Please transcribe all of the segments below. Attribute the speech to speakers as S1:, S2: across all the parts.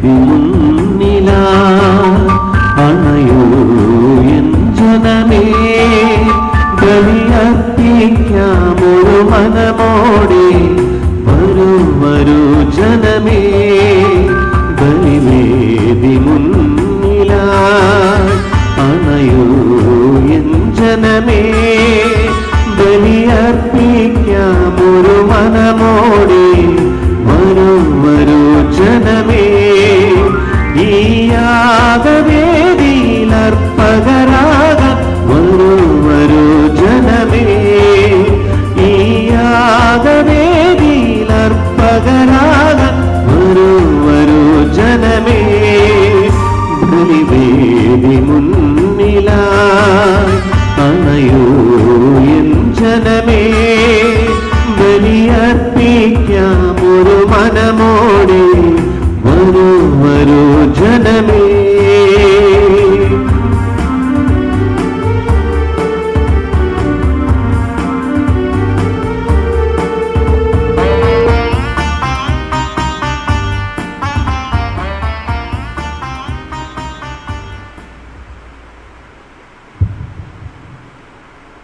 S1: മുന്നിലാ അണയൂ N ജനമേ, ബലിയർപ്പിക്കാമൊരു മനമോടെ വരൂ വരൂ ജനമേ, ബലിവേദി മുന്നിലാ അണയൂ എൻ ജനമേ, ബലിയർപ്പിക്കാമൊരു മനമോടെ വരൂ വരൂ ജനമേ. ഈ യാഗവേദിയിലർപ്പകരാകാൻ വരൂ വരൂ ജനമേ, ഈ യാഗവേദിയിലർപ്പകരാകാൻ വരൂ വരൂ ജനമേ, ബലിവേദി മുന്നിലായി അണയൂ എൻ ജനമേ, ബലിയർപ്പിക്കാമൊരു മനമോടെ വരൂ വരൂ ജനമേ.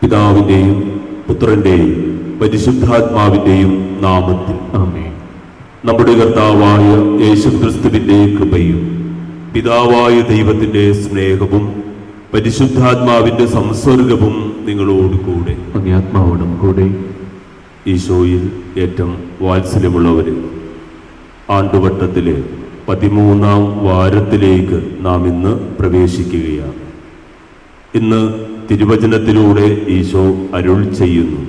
S2: പിതാവിന്റെയും പുത്രന്റെയും പരിശുദ്ധാത്മാവിന്റെയും നാമത്തിൽ ആമേൻ. നമ്മുടെ കർത്താവായ യേശുക്രിസ്തുവിന്റെ കൃപയും പിതാവായ ദൈവത്തിന്റെ സ്നേഹവും പരിശുദ്ധാത്മാവിന്റെ സംസർഗവും നിങ്ങളോടുകൂടെ
S1: ആത്മാവോടും കൂടെ.
S2: ഈശോയിൽ ഏറ്റവും വാത്സല്യമുള്ളവര്, ആണ്ടുവട്ടത്തിലെ 13ാം വാരത്തിലേക്ക് നാം ഇന്ന് പ്രവേശിക്കുകയാണ്. ഇന്ന് തിരുവചനത്തിലൂടെ ഈശോ അരുൾ ചെയ്യുന്നു,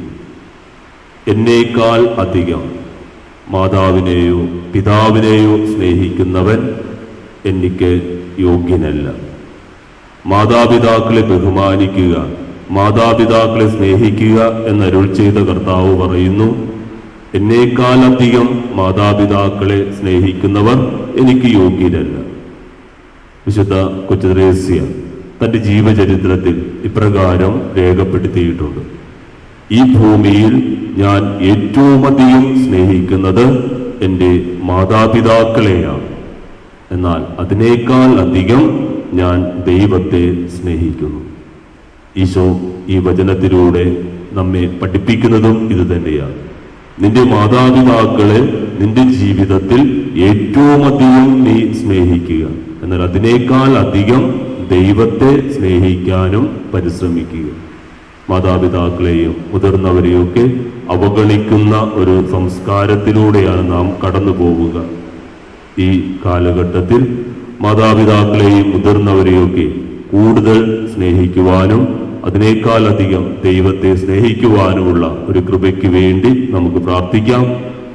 S2: എന്നേക്കാൾ അധികം മാതാവിനെയോ പിതാവിനെയോ സ്നേഹിക്കുന്നവൻ എനിക്ക് യോഗ്യനല്ല. മാതാപിതാക്കളെ ബഹുമാനിക്കുക, മാതാപിതാക്കളെ സ്നേഹിക്കുക എന്നരുൾ ചെയ്ത കർത്താവ് പറയുന്നു, എന്നേക്കാൾ അധികം മാതാപിതാക്കളെ സ്നേഹിക്കുന്നവർ എനിക്ക് യോഗ്യനല്ല. വിശുദ്ധ കൊച്ചുത്രേസ്യ തൻ്റെ ജീവചരിത്രത്തിൽ ഇപ്രകാരം രേഖപ്പെടുത്തിയിട്ടുണ്ട്, ഈ ഭൂമിയിൽ ഞാൻ ഏറ്റവും അധികം സ്നേഹിക്കുന്നത് എൻ്റെ മാതാപിതാക്കളെയാണ്, എന്നാൽ അതിനേക്കാൾ അധികം ഞാൻ ദൈവത്തെ സ്നേഹിക്കുന്നു. ഈശോ ഈ വചനത്തിലൂടെ നമ്മെ പഠിപ്പിക്കുന്നതും ഇത് തന്നെയാണ്. നിന്റെ മാതാപിതാക്കളെ നിന്റെ ജീവിതത്തിൽ ഏറ്റവും അധികം നീ സ്നേഹിക്കുക, എന്നാൽ അതിനേക്കാൾ അധികം ദൈവത്തെ സ്നേഹിക്കാനും പരിശ്രമിക്കുക. മാതാപിതാക്കളെയും മുതിർന്നവരെയൊക്കെ അവഗണിക്കുന്ന ഒരു സംസ്കാരത്തിലൂടെയാണ് നാം കടന്നു പോവുക. ഈ കാലഘട്ടത്തിൽ മാതാപിതാക്കളെയും മുതിർന്നവരെയൊക്കെ കൂടുതൽ സ്നേഹിക്കുവാനും അതിനേക്കാൾ അധികം ദൈവത്തെ സ്നേഹിക്കുവാനുമുള്ള ഒരു കൃപയ്ക്ക് വേണ്ടി നമുക്ക് പ്രാർത്ഥിക്കാം.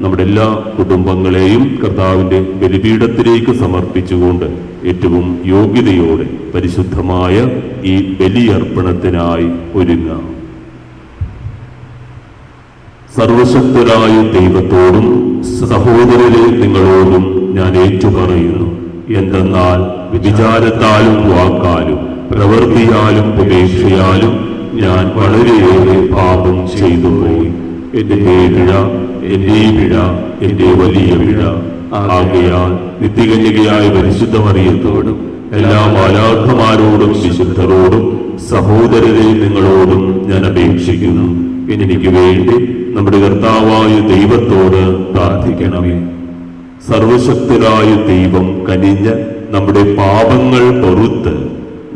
S2: നമ്മുടെ എല്ലാ കുടുംബങ്ങളെയും കർത്താവിൻ്റെ ബലിപീഠത്തിലേക്ക് സമർപ്പിച്ചുകൊണ്ട് ഏറ്റവും യോഗ്യതയോടെ പരിശുദ്ധമായ ഈ ബലിയർപ്പണത്തിനായി ഒരുങ്ങാം. സർവശക്തരായ ദൈവത്തോടും സഹോദരരെ നിങ്ങളോടും ഞാൻ ഏറ്റുപറയുന്നു, എന്തെന്നാൽ വിചാരത്താലും വാക്കാലും പ്രവൃത്തിയാലും ഉപേക്ഷയാലും ഞാൻ വളരെയേറെ പാപം ചെയ്തു പോയി. എന്റെ പിഴ, എന്റെ പിഴ, എന്റെ വലിയ പിഴ. ആകയാൽ നിത്യകന്യകയായ പരിശുദ്ധ മറിയത്തോടും എല്ലാ മാലാഖമാരോടും വിശുദ്ധരോടും സഹോദരരെ നിങ്ങളോടും ഞാൻ അപേക്ഷിക്കുന്നു, എനിക്ക് വേണ്ടി നമ്മുടെ കർത്താവായ ദൈവത്തോട് പ്രാർത്ഥിക്കണമേ. സർവശക്തരായ ദൈവം കനിഞ്ഞ് നമ്മുടെ പാപങ്ങൾ പൊറുത്ത്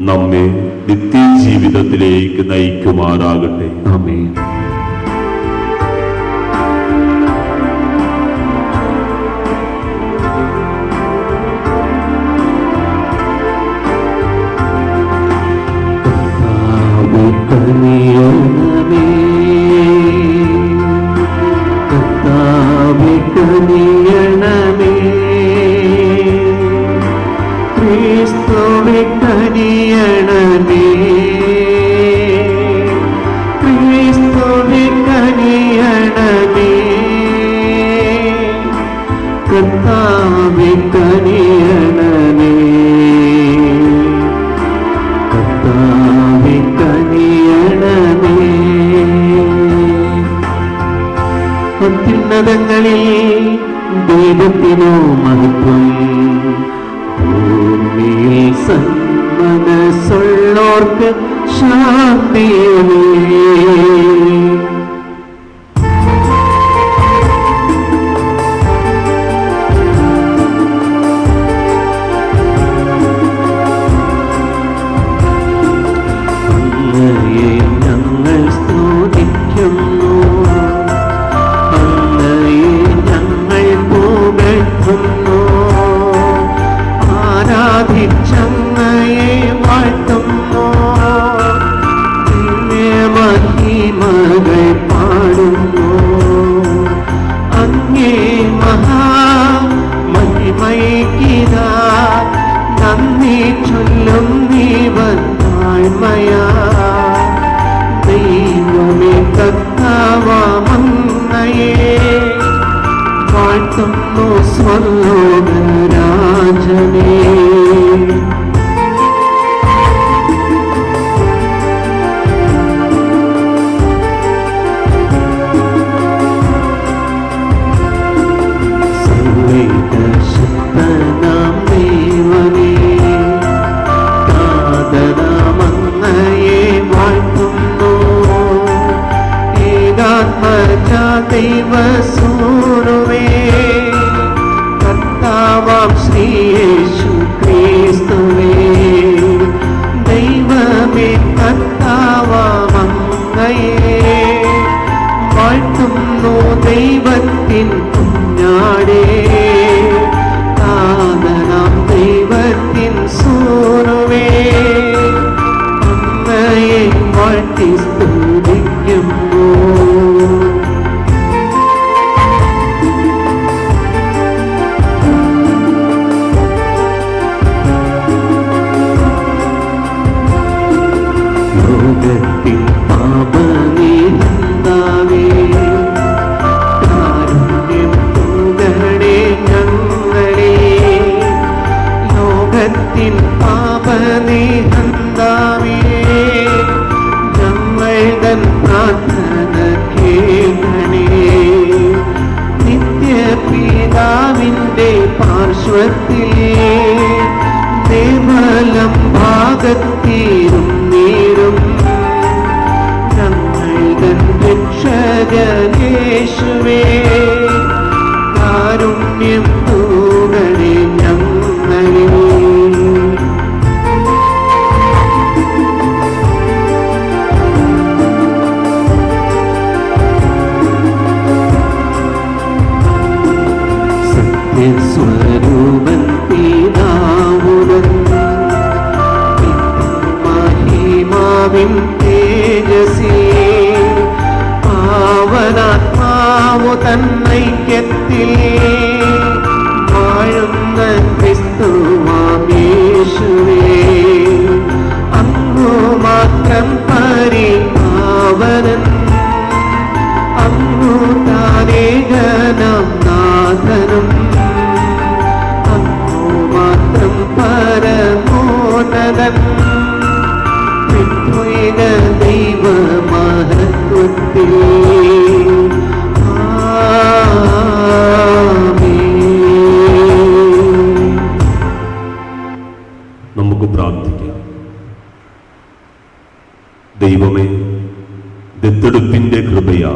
S2: നമ്മെ നിത്യജീവിതത്തിലേക്ക് നയിക്കുമാറാകട്ടെ.
S1: ആമേൻ. കനിയണമേ, കർത്താവേ കനിയണമേ, ക്രിസ്തുവേ കനിയണമേ, ക്രിസ്തുവേ കനിയണമേ, കർത്താവേ കനിയണമേ, കർത്താവേ കനിയണമേ. അത്യുന്നതങ്ങളിൽ ദൈവത്തിനു മഹത്വം, ആരാധിച്ചങ്ങയെ വാഴ്ത്തുന്നു, മഹിമകൾ പാടുന്നു. അങ്ങേ മഹാമഹിമയ്ക്കിതാ നന്ദി ചൊല്ലും നീവൻ താഴ്മയാ. ദൈവമേ കർത്താവാമങ്ങയെ വാഴ്ത്തുന്നു സ്വർലോകരാജനേ. സർവ്വശക്തനാം ദൈവമേ താതനാമങ്ങയെ വാഴ്ത്തുന്നു. ഏകാത്മജാ ദൈവസൂനുവേ കർത്താവാം ശ്രീ യേശു ക്രിസ്തുവേ. ദൈവമേ കർത്താവാമങ്ങയെ വാഴ്ത്തുന്നു. ദൈവത്തിൻ കുഞ്ഞാടേ താതനാം ദൈവത്തിൻ സൂനുവേ അങ്ങയെ വാഴ്ത്തി സ്തുതിക്കുന്നു. ലോകത്തിൻ പാപനിഹന്താവേ കാരുണ്യം തൂകണേ ഞങ്ങളെ. ലോകത്തിൻ പാപനിഹന്താവേ ഞങ്ങൾ തൻ പ്രാർത്ഥന കേൾക്കണേ. നിത്യപിതാവിൻ്റെ പാർശ്വത്തിൽ ദേവലം ഭാഗത്തീരും നീരും ഞങ്ങൾ തൻ രക്ഷകനേശുവേ കാരുണ്യം തൂകണേ ഞങ്ങളെ. സത്യസ്വരൂപൻ പിതാവുടൻ മഹിമാവിൻ തേജസി പാവനാത്മാവു തന്നൈക്യത്തിൽ വാഴുന്ന ക്രിസ്തുവാമേശുവേ അങ്ങു മാത്രം പരിപാവനൻ അങ്ങു താരേകനം നാഥനും അങ്ങു മാത്രം പരമോന്നതൻ ത്രിത്വൈക ദൈവ മഹത്വത്തിൽ.
S2: നമുക്ക് പ്രാർത്ഥിക്കാം. ദൈവമേ, ദത്തെടുപ്പിന്റെ കൃപയാ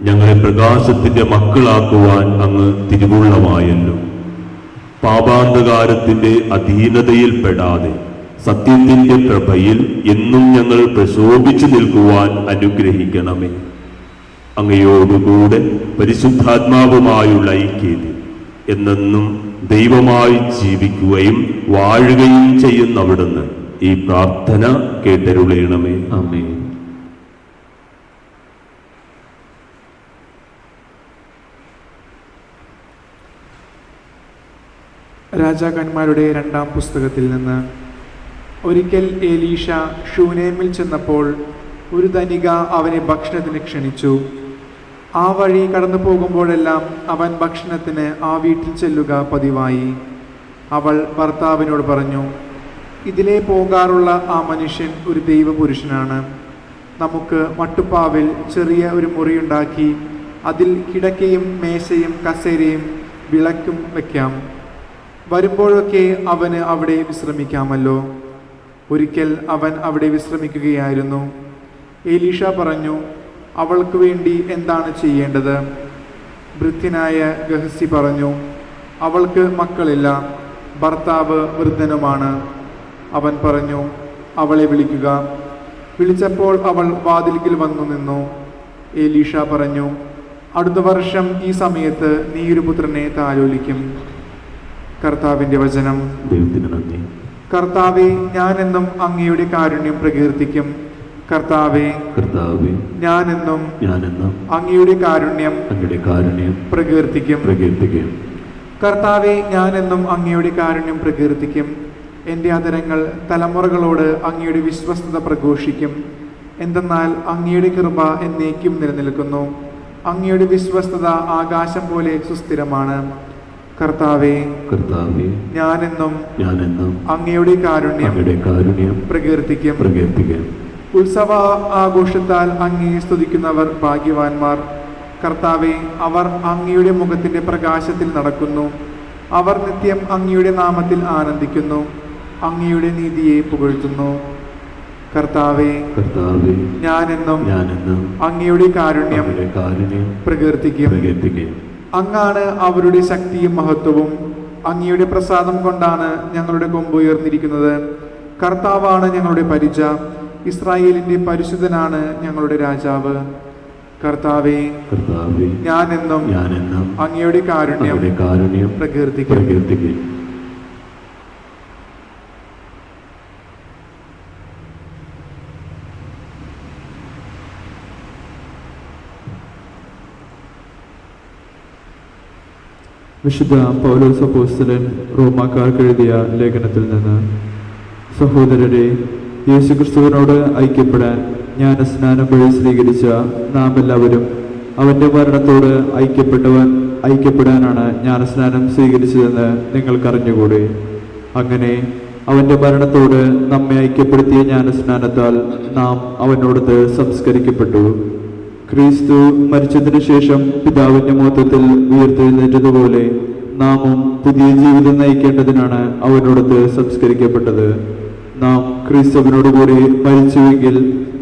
S2: ഞങ്ങളെ പ്രകാശത്തിന്റെ മക്കളാക്കുവാൻ അങ്ങ് തിരുവുള്ളമായല്ലോ. പാപാന്ധകാരത്തിന്റെ അധീനതയിൽപ്പെടാതെ സത്യത്തിന്റെ പ്രഭയിൽ എന്നും ഞങ്ങൾ പ്രശോഭിച്ചു നിൽക്കുവാൻ അനുഗ്രഹിക്കണമേ. അങ്ങയോടുകൂടെ പരിശുദ്ധാത്മാവുമായുള്ള ഐക്യത്തിൽ എന്നെന്നും ദൈവമായി ജീവിക്കുകയും വാഴുകയും ചെയ്യുന്ന അവിടുന്ന് ഈ പ്രാർത്ഥന കേട്ടരുളയണമേ.
S1: ആമേൻ.
S3: രാജാക്കന്മാരുടെ 2-ാം പുസ്തകത്തിൽ നിന്ന്. ഒരിക്കൽ എലീഷ ഷൂനേമിൽ ചെന്നപ്പോൾ ഒരു ധനിക അവനെ ഭക്ഷണത്തിന് ക്ഷണിച്ചു. ആ വഴി കടന്നു പോകുമ്പോഴെല്ലാം അവൻ ഭക്ഷണത്തിന് ആ വീട്ടിൽ ചെല്ലുക പതിവായി. അവൾ ഭർത്താവിനോട് പറഞ്ഞു, ഇതിലേ പോകാറുള്ള ആ മനുഷ്യൻ ഒരു ദൈവപുരുഷനാണ്. നമുക്ക് മട്ടുപ്പാവിൽ ചെറിയ ഒരു മുറിയുണ്ടാക്കി അതിൽ കിടക്കയും മേശയും കസേരയും വിളക്കും വയ്ക്കാം. വരുമ്പോഴൊക്കെ അവന് അവിടെ വിശ്രമിക്കാമല്ലോ. ഒരിക്കൽ അവൻ അവിടെ വിശ്രമിക്കുകയായിരുന്നു. എലീഷ പറഞ്ഞു, അവൾക്ക് വേണ്ടി എന്താണ് ചെയ്യേണ്ടത്? ഭൃത്യനായ ഗഹസി പറഞ്ഞു, അവൾക്ക് മക്കളില്ല, ഭർത്താവ് വൃദ്ധനുമാണ്. അവൻ പറഞ്ഞു, അവളെ വിളിക്കുക. വിളിച്ചപ്പോൾ അവൾ വാതിൽക്കൽ വന്നു നിന്നു. എലീഷ പറഞ്ഞു, അടുത്ത വർഷം ഈ സമയത്ത് നീ ഒരു പുത്രനെ താലോലിക്കും. കർത്താവിന്റെ വചനം.
S2: ദൈവത്തിന് നന്ദി.
S3: കർത്താവെ, ഞാനെന്നും അങ്ങയുടെ കാരുണ്യം പ്രകീർത്തിക്കും. കർത്താവെ, ഞാനെന്നും അങ്ങയുടെ കാരുണ്യം പ്രകീർത്തിക്കും. കർത്താവെ, ഞാനെന്നും അങ്ങയുടെ കാരുണ്യം പ്രകീർത്തിക്കും. എൻ്റെ അധരങ്ങൾ തലമുറകളോട് അങ്ങയുടെ വിശ്വസ്തത പ്രഘോഷിക്കും. എന്തെന്നാൽ അങ്ങയുടെ കൃപ എന്നേക്കും നിലനിൽക്കുന്നു. അങ്ങയുടെ വിശ്വസ്തത ആകാശം പോലെ സുസ്ഥിരമാണ്. കർത്താവെ, ഞാനെന്നും അങ്ങയുടെ കാരുണ്യം പ്രകീർത്തിക്കും. ഉത്സവ ആഘോഷത്താൽ അങ്ങയെ സ്തുതിക്കുന്നവർ ഭാഗ്യവാന്മാർ. കർത്താവെ, അവർ അങ്ങയുടെ മുഖത്തിന്റെ പ്രകാശത്തിൽ നടക്കുന്നു. അവർ നിത്യം അങ്ങയുടെ നാമത്തിൽ ആനന്ദിക്കുന്നു, അങ്ങയുടെ നീതിയെ പുകഴ്ത്തുന്നു. കർത്താവെ, ഞാനെന്നും അങ്ങയുടെ കാരുണ്യം പ്രകീർത്തിക്കും. അങ്ങാണ് അവരുടെ ശക്തിയും മഹത്വവും. അങ്ങയുടെ പ്രസാദം കൊണ്ടാണ് ഞങ്ങളുടെ കൊമ്പ് ഉയർന്നിരിക്കുന്നത്. കർത്താവാണ് ഞങ്ങളുടെ പരിച. ഇസ്രായേലിന്റെ പരിശുദ്ധനാണ് ഞങ്ങളുടെ രാജാവ്. കർത്താവെ, ഞാനെന്നും അങ്ങയുടെ കാരുണ്യം പ്രകീർത്തിക്കും.
S4: വിശുദ്ധ പൗലോസ് അപ്പോസ്തലൻ റോമാക്കാർക്ക് എഴുതിയ ലേഖനത്തിൽ നിന്ന്: സഹോദരരെ, യേശുക്രിസ്തുവിനോട് ഐക്യപ്പെടാൻ ജ്ഞാനസ്നാനം വഴി സ്വീകരിച്ച നാം എല്ലാവരും അവൻ്റെ മരണത്തോട് ഐക്യപ്പെടാനാണ് ജ്ഞാനസ്നാനം സ്വീകരിച്ചതെന്ന് നിങ്ങൾക്കറിഞ്ഞുകൂടെ. അങ്ങനെ അവൻ്റെ മരണത്തോട് നമ്മെ ഐക്യപ്പെടുത്തിയ ജ്ഞാനസ്നാനത്താൽ നാം അവനോടൊത്ത് സംസ്കരിക്കപ്പെട്ടു. ക്രിസ്തു മരിച്ചതിനു ശേഷം പിതാവിന്റെ മഹത്വത്തിൽ ഉയർത്തെഴുന്നേറ്റതുപോലെ നാമും പുതിയ ജീവിതം നയിക്കേണ്ടതിനാണ് അവനോടൊത്ത് സംസ്കരിക്കപ്പെട്ടത്. നാം ക്രിസ്തുവിനോടുകൂടി മരിച്ചുവെങ്കിൽ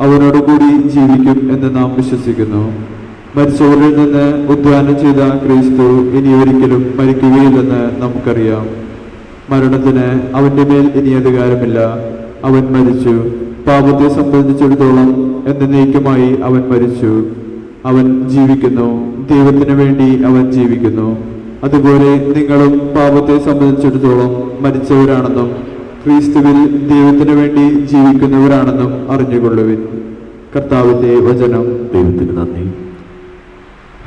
S4: അവനോടുകൂടി ജീവിക്കും എന്ന് നാം വിശ്വസിക്കുന്നു. മരിച്ചവരിൽ നിന്ന് ഉദ്ധാനം ചെയ്ത ക്രിസ്തു ഇനി ഒരിക്കലും മരിക്കുകയില്ലെന്ന് നമുക്കറിയാം. മരണത്തിന് അവന്റെ മേൽ ഇനി അധികാരമില്ല. അവൻ മരിച്ചു. പാപത്തെ സംബന്ധിച്ചിടത്തോളം എന്നേക്കുമായി അവൻ മരിച്ചു. അവൻ ജീവിക്കുന്നു. ദൈവത്തിന് വേണ്ടി അവൻ ജീവിക്കുന്നു. അതുപോലെ നിങ്ങളും പാപത്തെ സംബന്ധിച്ചിടത്തോളം മരിച്ചവരാണെന്നും ക്രിസ്തുവിൽ ദൈവത്തിന് വേണ്ടി ജീവിക്കുന്നവരാണെന്നും അറിഞ്ഞുകൊള്ളുവിൻ. കർത്താവിന്റെ വചനം.
S2: ദൈവത്തിന് നന്ദി.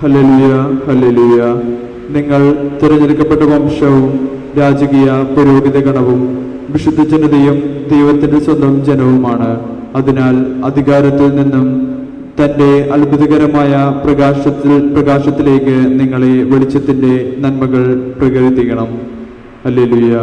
S4: Hallelujah, hallelujah. നിങ്ങൾ തിരഞ്ഞെടുക്കപ്പെട്ട വംശവും രാജകീയ പുരോഹിത ഗണവും വിശുദ്ധ ജനതയും ദൈവത്തിന്റെ സ്വന്തം ജനവുമാണ്. അതിനാൽ അധികാരത്തിൽ നിന്നും തന്റെ അത്ഭുതകരമായ പ്രകാശത്തിലേക്ക് നിങ്ങളെ വെളിച്ചത്തിന്റെ നന്മകൾ പ്രകീർത്തിക്കണം. ഹല്ലേലൂയ.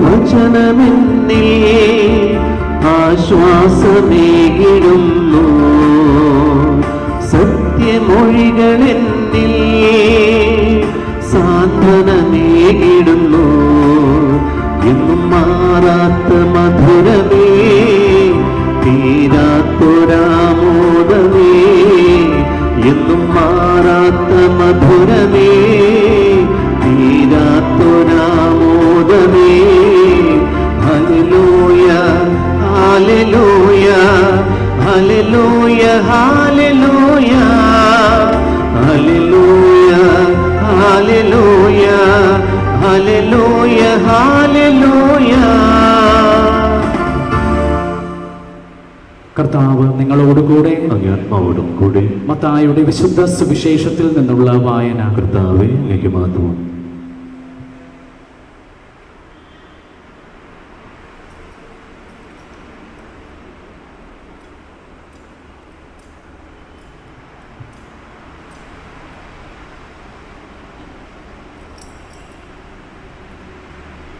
S1: വചനമെന്നിൽ ആശ്വാസമേകിടുന്നു. സത്യമൊഴികളെന്നിൽ സാന്ത്വനമേകിടുന്നു. എന്നും മാറാത്ത മധുരമേ, തീരാത്തൊരാമോദമേ. എന്നും മാറാത്ത മധുരമേ, തീരാത്തൊരാമോദമേ. ഹല്ലേലൂയ, ഹല്ലേലൂയ, ഹല്ലേലൂയ, ഹല്ലേലൂയ, ഹല്ലേലൂയ, ഹല്ലേലൂയ, ഹല്ലേലൂയ, ഹല്ലേലൂയ.
S5: കർത്താവ് നിങ്ങളോടുകൂടെ,
S2: ആത്മാവോടും കൂടെ.
S5: മത്തായിയുടെ വിശുദ്ധ സുവിശേഷത്തിൽ നിന്നുള്ള വായന.
S2: കർത്താവേ, അങ്ങേക്ക് മഹത്വം.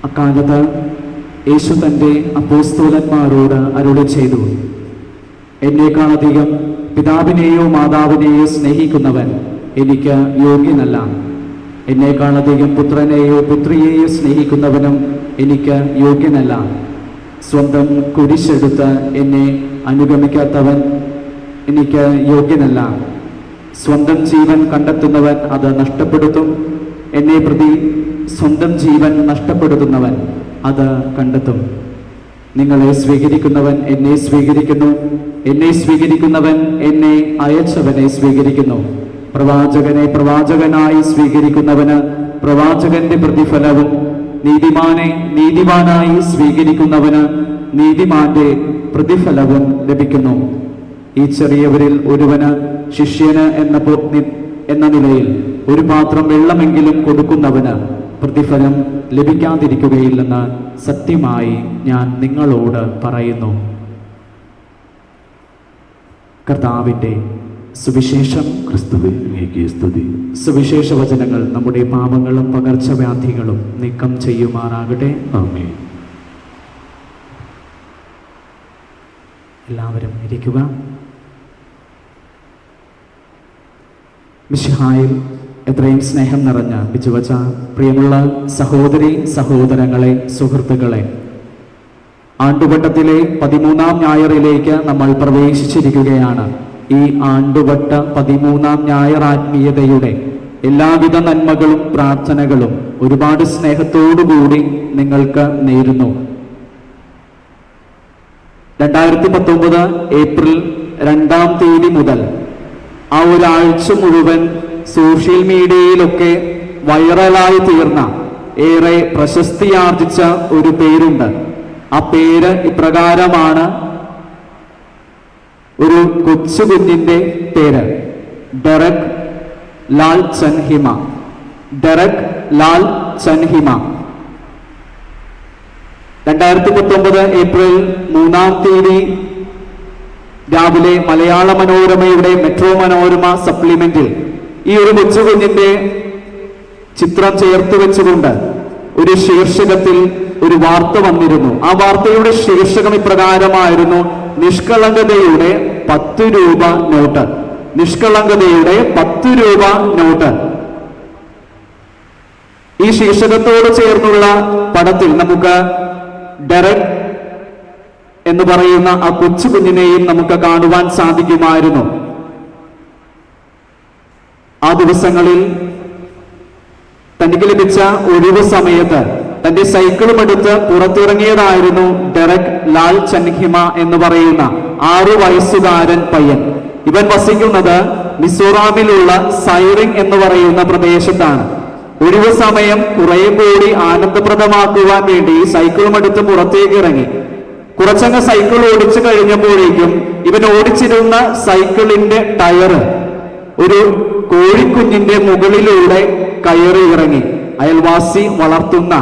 S5: അക്കാലത്ത് യേശു തൻ്റെ അപ്പോസ്തലന്മാരോട് അരുളി ചെയ്തു: എന്നേക്കാളധികം പിതാവിനെയോ മാതാവിനെയോ സ്നേഹിക്കുന്നവൻ എനിക്ക് യോഗ്യനല്ല. എന്നേക്കാളധികം പുത്രനെയോ പുത്രിയെയോ സ്നേഹിക്കുന്നവനും എനിക്ക് യോഗ്യനല്ല. സ്വന്തം കുരിശെടുത്ത് എന്നെ അനുഗമിക്കാത്തവൻ എനിക്ക് യോഗ്യനല്ല. സ്വന്തം ജീവൻ കണ്ടെത്തുന്നവൻ അത് നഷ്ടപ്പെടുത്തും. എന്നെ പ്രതി സ്വന്തം ജീവൻ നഷ്ടപ്പെടുത്തുന്നവൻ അത് കണ്ടെത്തും. നിങ്ങളെ സ്വീകരിക്കുന്നവൻ എന്നെ സ്വീകരിക്കുന്നു, എന്നെ സ്വീകരിക്കുന്നവൻ എന്നെ അയച്ചവനെ സ്വീകരിക്കുന്നു. പ്രവാചകനെ പ്രവാചകനായി സ്വീകരിക്കുന്നവന് പ്രവാചകന്റെ പ്രതിഫലവും, നീതിമാനെ നീതിമാനായി സ്വീകരിക്കുന്നവന് നീതിമാന്റെ പ്രതിഫലവും ലഭിക്കുന്നു. ഈ ചെറിയവരിൽ ഒരുവന് ശിഷ്യന് എന്ന നിലയിൽ ഒരു പാത്രം വെള്ളമെങ്കിലും കൊടുക്കുന്നവന് പ്രതിഫലം ലഭിക്കാതിരിക്കുകയില്ലെന്ന് സത്യമായി ഞാൻ നിങ്ങളോട് പറയുന്നു. കർത്താവിൻ്റെ സുവിശേഷം.
S2: ക്രിസ്തുവേ, അങ്ങേക്ക് സ്തുതി.
S5: സുവിശേഷ വചനങ്ങൾ നമ്മുടെ പാപങ്ങളും പകർച്ചവ്യാധികളും നീക്കം ചെയ്യുമാറാകട്ടെ.
S2: ആമേൻ.
S5: എല്ലാവരും ഇരിക്കുക. മിശിഹായിൽ എത്രയും സ്നേഹം നിറഞ്ഞ ബിജുവച്ച പ്രിയമുള്ള സഹോദരി സഹോദരങ്ങളെ, സുഹൃത്തുക്കളെ, ആണ്ടുവട്ടത്തിലെ 13-ാം ഞായറിലേക്ക് നമ്മൾ പ്രവേശിച്ചിരിക്കുകയാണ്. ഈ ആണ്ടുവട്ട 13-ാം ഞായർ ആത്മീയതയുടെ എല്ലാവിധ നന്മകളും പ്രാർത്ഥനകളും ഒരുപാട് സ്നേഹത്തോടുകൂടി നിങ്ങൾക്ക് നേരുന്നു. 2019 ഏപ്രിൽ 2-ാം തീയതി മുതൽ ആ ഒരാഴ്ച മുഴുവൻ സോഷ്യൽ മീഡിയയിലൊക്കെ വൈറലായി തീർന്ന, ഏറെ പ്രശസ്തിയാർജിച്ച ഒരു പേരുണ്ട്. ആ പേര് ഇപ്രകാരമാണ്. ഒരു കൊച്ചുകുഞ്ഞിന്റെ പേര് Derek Lal Chanhima. Derek Lal Chanhima 2019 April 3-ാം തീയതി രാവിലെ മലയാള മനോരമയുടെ മെട്രോ മനോരമ സപ്ലിമെന്റിൽ ഈ ഒരു കൊച്ചുകുഞ്ഞിന്റെ ചിത്രം ചേർത്ത് വെച്ചുകൊണ്ട് ഒരു ശീർഷകത്തിൽ ഒരു വാർത്ത വന്നിരുന്നു. ആ വാർത്തയുടെ ശീർഷകം ഇപ്രകാരമായിരുന്നു: നിഷ്കളങ്കതയുടെ 10 രൂപ നോട്ട്. നിഷ്കളങ്കതയുടെ 10 രൂപ നോട്ട്. ഈ ശീർഷകത്തോട് ചേർന്നുള്ള പടത്തിൽ നമുക്ക് ഡെറക് എന്ന് പറയുന്ന ആ കൊച്ചു കുഞ്ഞിനെയും നമുക്ക് കാണുവാൻ സാധിക്കുമായിരുന്നു. ആ ദിവസങ്ങളിൽ തനിക്ക് ലഭിച്ച ഒഴിവ് സമയത്ത് തന്റെ സൈക്കിളും എടുത്ത് പുറത്തിറങ്ങിയതായിരുന്നു ഡെറക് ലാൽ ചൻഹിമ എന്ന് പറയുന്ന 6 വയസ്സുകാരൻ പയ്യൻ. ഇവൻ വസിക്കുന്നത് മിസോറാമിലുള്ള സൈറിംഗ് എന്ന് പറയുന്ന പ്രദേശത്താണ്. ഒഴിവ് സമയം കുറെ കൂടി ആനന്ദപ്രദമാക്കുവാൻ വേണ്ടി സൈക്കിളും എടുത്ത് പുറത്തേക്ക് ഇറങ്ങി. കുറച്ചങ്ങ് സൈക്കിൾ ഓടിച്ചു കഴിഞ്ഞപ്പോഴേക്കും ഇവൻ ഓടിച്ചിരുന്ന സൈക്കിളിന്റെ ടയറ് ഒരു കോഴിക്കുഞ്ഞിന്റെ മുകളിലൂടെ കയറി ഇറങ്ങി. അയൽവാസി വളർത്തുന്ന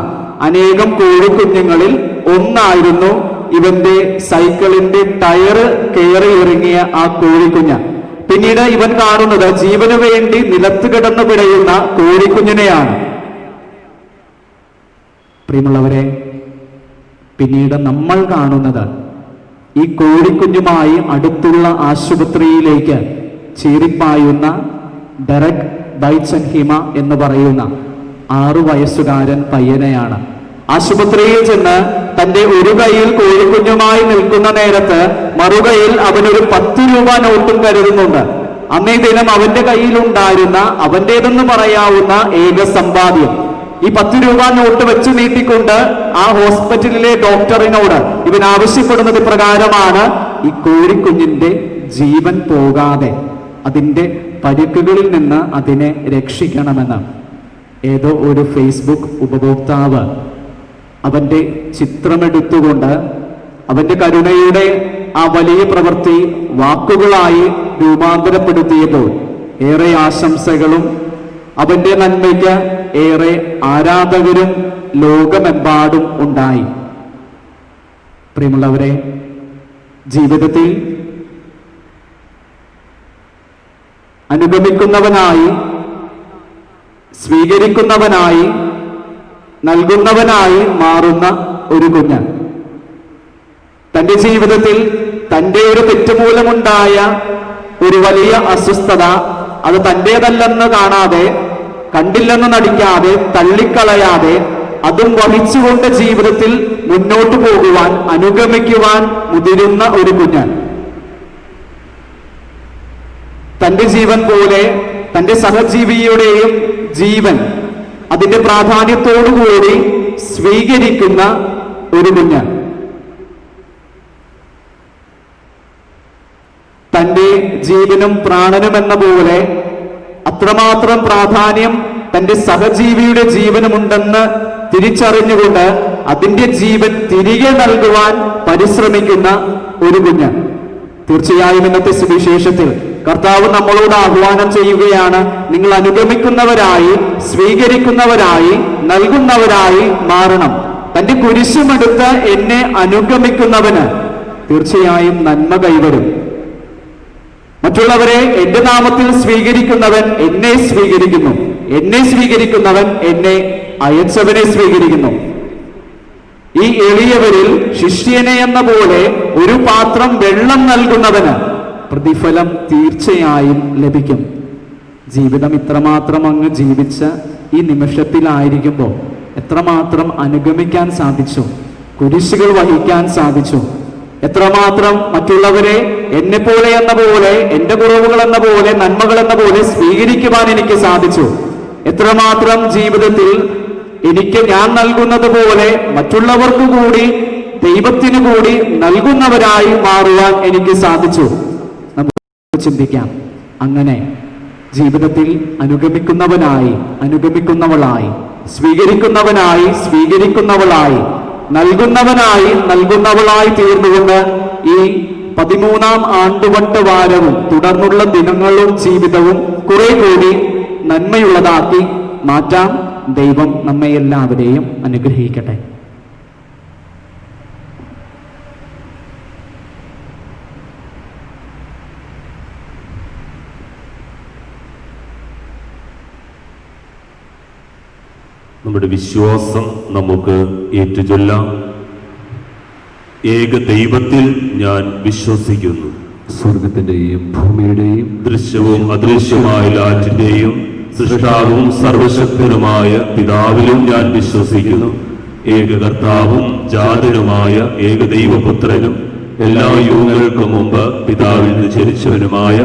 S5: അനേകം കോഴിക്കുഞ്ഞുങ്ങളിൽ ഒന്നായിരുന്നു ഇവന്റെ സൈക്കിളിന്റെ ടയറ് കയറി ഇറങ്ങിയ ആ കോഴിക്കുഞ്ഞ്. പിന്നീട് ഇവൻ കാണുന്നത് ജീവന് വേണ്ടി നിലത്ത് കിടന്നു പിടയുന്ന കോഴിക്കുഞ്ഞിനെയാണ്. പ്രിയമുള്ളവരെ, പിന്നീട് നമ്മൾ കാണുന്നത് ഈ കോഴിക്കുഞ്ഞുമായി അടുത്തുള്ള ആശുപത്രിയിലേക്ക് ചീറിപ്പായുന്ന ഡെറക് ബൈചൻഹിമ എന്ന് പറയുന്ന 6 വയസ്സുകാരൻ പയ്യനെയാണ്. ആശുപത്രിയിൽ ചെന്ന് തന്റെ ഒരു കൈയിൽ കോഴിക്കുഞ്ഞുമായി നിൽക്കുന്ന നേരത്ത് മറുകൈയിൽ അവനൊരു 10 രൂപ നോട്ടും കരുതുന്നുണ്ട്. അന്നേ ദിനം അവന്റെ കയ്യിലുണ്ടായിരുന്ന അവന്റേതെന്ന് പറയാവുന്ന ഏക സമ്പാദ്യം ഈ 10 രൂപ നോട്ട് വെച്ച് നീട്ടിക്കൊണ്ട് ആ ഹോസ്പിറ്റലിലെ ഡോക്ടറിനോട് ഇവൻ ആവശ്യപ്പെടുന്നത് പ്രകാരമാണ്: ഈ കോഴിക്കുഞ്ഞിന്റെ ജീവൻ പോകാതെ അതിന്റെ പരിക്കുകളിൽ നിന്ന് അതിനെ രക്ഷിക്കണമെന്ന്. ഏതോ ഒരു ഫേസ്ബുക്ക് ഉപഭോക്താവ് അവന്റെ ചിത്രമെടുത്തുകൊണ്ട് അവന്റെ കരുണയുടെ ആ വലിയ പ്രവൃത്തി വാക്കുകളായി രൂപാന്തരപ്പെടുത്തിയപ്പോൾ ഏറെ ആശംസകളും അവന്റെ നന്മയ്ക്ക് ഏറെ ആരാധകരും ലോകമെമ്പാടും ഉണ്ടായി. പ്രിയമുള്ളവരെ, ജീവിതത്തിൽ അനുഗമിക്കുന്നവനായി, സ്വീകരിക്കുന്നവനായി, നൽകുന്നവനായി മാറുന്ന ഒരു കുഞ്ഞ് തന്റെ ജീവിതത്തിൽ തന്റെ ഒരു തെറ്റുമൂലമുണ്ടായ ഒരു വലിയ അസ്വസ്ഥത അത് തന്റേതല്ലെന്ന് കാണാതെ, കണ്ടില്ലെന്ന് നടിക്കാതെ, തള്ളിക്കളയാതെ അതും വഹിച്ചുകൊണ്ട് ജീവിതത്തിൽ മുന്നോട്ട് പോകുവാൻ, അനുഗമിക്കുവാൻ മുതിരുന്ന ഒരു കുഞ്ഞ്. തന്റെ ജീവൻ പോലെ തന്റെ സഹജീവിയുടെയും ജീവൻ അതിന്റെ പ്രാധാന്യത്തോടുകൂടി സ്വീകരിക്കുന്ന ഒരു കുഞ്ഞ്. തന്റെ ജീവനും പ്രാണനും എന്ന പോലെ അത്രമാത്രം പ്രാധാന്യം തന്റെ സഹജീവിയുടെ ജീവനുമുണ്ടെന്ന് തിരിച്ചറിഞ്ഞുകൊണ്ട് അതിന്റെ ജീവൻ തിരികെ നൽകുവാൻ പരിശ്രമിക്കുന്ന ഒരു കുഞ്ഞ്. തീർച്ചയായും ഇന്നത്തെ സുവിശേഷത്തിൽ കർത്താവ് നമ്മളോട് ആഹ്വാനം ചെയ്യുകയാണ്, നിങ്ങൾ അനുഗമിക്കുന്നവരായി, സ്വീകരിക്കുന്നവരായി, നൽകുന്നവരായി മാറണം. തന്റെ കുരിശുമെടുത്ത് എന്നെ അനുഗമിക്കുന്നവന് തീർച്ചയായും നന്മ കൈവരും. മറ്റുള്ളവരെ എന്റെ നാമത്തിൽ സ്വീകരിക്കുന്നവൻ എന്നെ സ്വീകരിക്കുന്നു, എന്നെ സ്വീകരിക്കുന്നവൻ എന്നെ അയച്ചവനെ സ്വീകരിക്കുന്നു. ഈ എളിയവരിൽ ശിഷ്യനെ എന്ന പോലെ ഒരു പാത്രം വെള്ളം നൽകുന്നവന് പ്രതിഫലം തീർച്ചയായും ലഭിക്കും. ജീവിതം ഇത്രമാത്രം അങ്ങ് ജീവിച്ച ഈ നിമിഷത്തിലായിരിക്കുമ്പോൾ എത്രമാത്രം അനുഗമിക്കാൻ സാധിച്ചു, കുരിശുകൾ വഹിക്കാൻ സാധിച്ചു, എത്രമാത്രം മറ്റുള്ളവരെ എന്നെ പോലെ എന്ന പോലെ, എന്റെ കുറവുകൾ എന്ന പോലെ, നന്മകൾ എന്ന പോലെ സ്വീകരിക്കുവാൻ എനിക്ക് സാധിച്ചു. എത്രമാത്രം ജീവിതത്തിൽ എനിക്ക് ഞാൻ നൽകുന്നത് പോലെ മറ്റുള്ളവർക്ക് കൂടി, ദൈവത്തിനു കൂടി നൽകുന്നവരായി മാറുവാൻ എനിക്ക് സാധിച്ചു. നമുക്ക് ചിന്തിക്കാം. അങ്ങനെ ജീവിതത്തിൽ അനുഗമിക്കുന്നവനായി, അനുഗമിക്കുന്നവളായി, സ്വീകരിക്കുന്നവനായി, സ്വീകരിക്കുന്നവളായി, നൽകുന്നവനായി, നൽകുന്നവളായി തീർന്നുകൊണ്ട് ഈ 13-ാം ആണ്ടുവട്ട വാരവും തുടർന്നുള്ള ദിനങ്ങളും ജീവിതവും കുറെ കൂടി നന്മയുള്ളതാക്കി മാറ്റാം. ദൈവം നമ്മെ എല്ലാവരെയും അനുഗ്രഹിക്കട്ടെ.
S2: നമ്മുടെ വിശ്വാസം നമുക്ക് ഏറ്റുചൊല്ലാം. ഏക ദൈവത്തിൽ ഞാൻ വിശ്വസിക്കുന്നു.
S6: സ്വർഗത്തിന്റെയും ഭൂമിയുടെയും
S2: ദൃശ്യവും അദൃശ്യമായ എല്ലാറ്റിന്റെയും സൃഷ്ടാവും സർവശക്തനുമായ പിതാവിലും ഞാൻ വിശ്വസിക്കുന്നു. ഏക കർത്താവും ജാതനുമായ ഏകദൈവപുത്രനും എല്ലാ യുഗങ്ങൾക്കും മുമ്പ് പിതാവിൽ നിന്ന് ജനിച്ചവനുമായ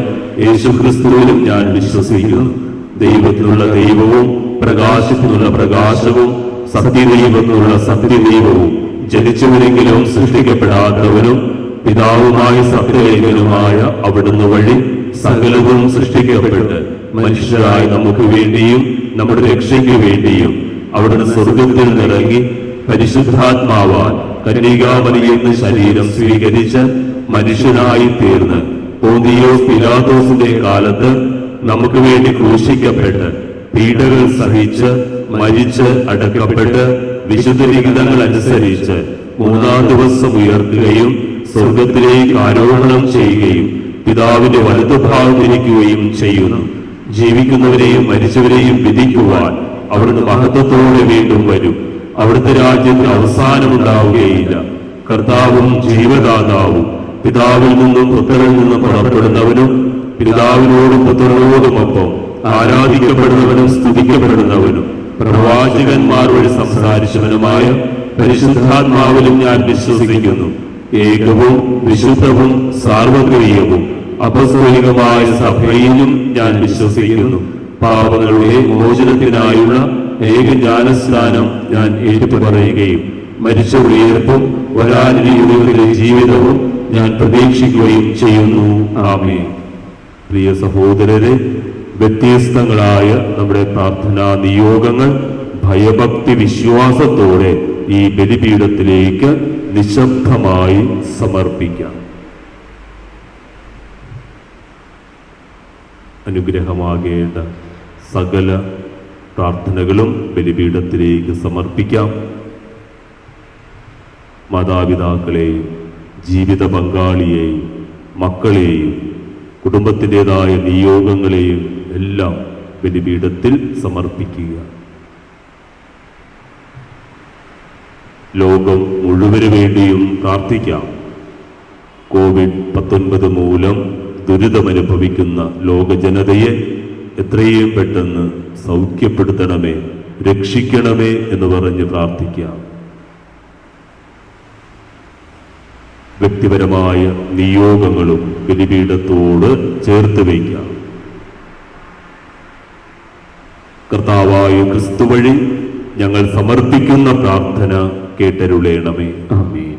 S2: യേശുക്രിസ്തുവിലും ഞാൻ വിശ്വസിക്കുന്നു. ദൈവത്തിനുള്ള ദൈവവും പ്രകാശത്തിനുള്ള പ്രകാശവും സത്യദൈവത്തിനുള്ള സത്യദൈവവും ജനിച്ചവരെങ്കിലും സൃഷ്ടിക്കപ്പെടാത്തവനും പിതാവുമായ സത്യലേഖനുമായ അവിടുന്ന് വഴി സകലവും സൃഷ്ടിക്കപ്പെട്ട് മനുഷ്യരായ നമുക്ക് വേണ്ടിയും നമ്മുടെ രക്ഷയ്ക്ക് വേണ്ടിയും അവിടുന്ന് സ്വർഗത്തിൽ നിറങ്ങി പരിശുദ്ധാത്മാവാൻ കന്യകാമറിയത്തിന് ശരീരം സ്വീകരിച്ച് മനുഷ്യനായി തീർന്ന് പോന്തിയോസ് പിലാത്തോസിന്റെ കാലത്ത് നമുക്ക് വേണ്ടി ക്രൂശിക്കപ്പെട്ട് പീഡകൾ സഹിച്ച് മരിച്ച് അടക്കപ്പെട്ട് വിശുദ്ധ ലിഖിതങ്ങൾ അനുസരിച്ച് 3-ാം ദിവസം ഉയർത്തുകയും സ്വർഗത്തിലേക്ക് ആരോഹണം ചെയ്യുകയും പിതാവിന്റെ വലതുഭാഗത്തിരിക്കുകയും ചെയ്യുന്നു. ജീവിക്കുന്നവരെയും മരിച്ചവരെയും വിധിക്കുവാൻ അവിടുന്ന് മഹത്വത്തോടെ വീണ്ടും വരും. അവിടുത്തെ രാജ്യത്തിന് അവസാനമുണ്ടാവുകയില്ല. കർത്താവും ജീവദാതാവും പിതാവിൽ നിന്നും പുത്രനിൽ നിന്നും പുറപ്പെടുന്നവനും പിതാവിനോടും പുത്രനോടുമൊപ്പം ആരാധിക്കപ്പെടുന്നവനും സ്തുതിക്കപ്പെടുന്നവനും പ്രവാചകന്മാർ വഴി സംസാരിച്ചവനുമായ പരിശുദ്ധാത്മാവിലും ഞാൻ വിശ്വസിക്കുന്നു. ഏകവും വിശുദ്ധവും സാർവത്രികവും അപസ്തോലികമായ സഭയിലും ഞാൻ വിശ്വസിക്കുന്നു. പാപങ്ങളുടെ മോചനത്തിനായുള്ള ഏക ജ്ഞാനസ്നാനം ഞാൻ ഏറ്റുപറയുകയും മരിച്ച ഉയർപ്പും വരാനിരിക്കുന്നതിലെ ജീവിതവും ഞാൻ പ്രതീക്ഷിക്കുകയും ചെയ്യുന്നു. ആമേൻ. പ്രിയ സഹോദരരെ, വ്യത്യസ്തങ്ങളായ നമ്മുടെ പ്രാർത്ഥനാ നിയോഗങ്ങൾ ഭയഭക്തി വിശ്വാസത്തോടെ ഈ ബലിപീഠത്തിലേക്ക് നിശബ്ദമായി സമർപ്പിക്കാം. അനുഗ്രഹമാകേണ്ട സകല പ്രാർത്ഥനകളും ബലിപീഠത്തിലേക്ക് സമർപ്പിക്കാം. മാതാപിതാക്കളെയും ജീവിത പങ്കാളിയെയും മക്കളെയും കുടുംബത്തിൻ്റെതായ നിയോഗങ്ങളെയും എല്ലാം ബലിപീഠത്തിൽ സമർപ്പിക്കുക. ലോകം മുഴുവന് വേണ്ടിയും പ്രാർത്ഥിക്കാം. കോവിഡ്-19 മൂലം ദുരിതമനുഭവിക്കുന്ന ലോക ജനതയെ എത്രയും പെട്ടെന്ന് സൗഖ്യപ്പെടുത്തണമേ, രക്ഷിക്കണമേ എന്ന് പറഞ്ഞ് പ്രാർത്ഥിക്കാം. വ്യക്തിപരമായ നിയോഗങ്ങളും ബലിപീഠത്തോട് ചേർത്ത് വയ്ക്കാം. കർത്താവായ ക്രിസ്തു വഴി ഞങ്ങൾ സമർപ്പിക്കുന്ന പ്രാർത്ഥന കേട്ടരുളേണമേ.
S6: ആമേൻ.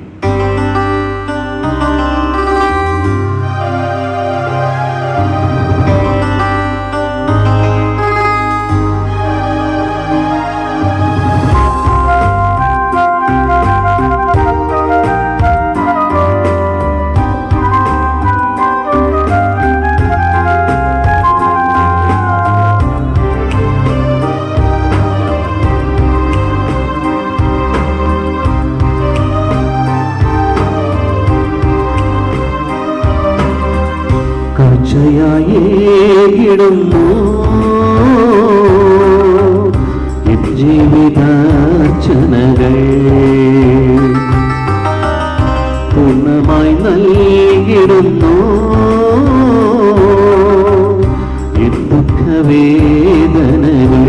S1: കാഴ്ചയായിടുന്നു ജീവിതാർച്ചനകൾ പൂർണ്ണമായി നൽകിടുന്നു ദുഃഖവേദനകൾ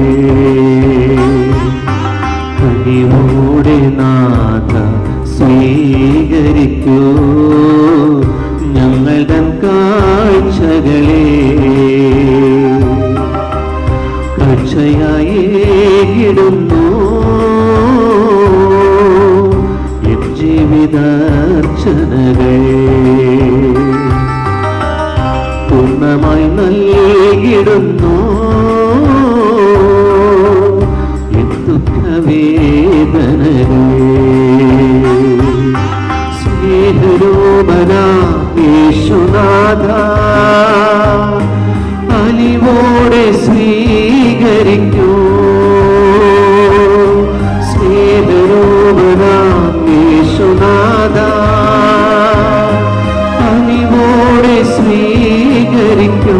S1: കനിവോടെ നാഥ സ്വീകരിക്കൂ ഞങ്ങളുടെ കാഴ്ചകളെ കാഴ്ചയായിടുന്നു ജീവിതാർച്ചനകൾ പൂർണ്ണമായി നൽകിടുന്നു ദുഃഖവേദനകൾ സ്നേഹരൂപനാ യേശുനാഥ അലിവോടെ സ്വീകരിക്കൂ സ്നേഹരൂപനാ യേശുനാഥ അലിവോടെ സ്വീകരിക്കൂ.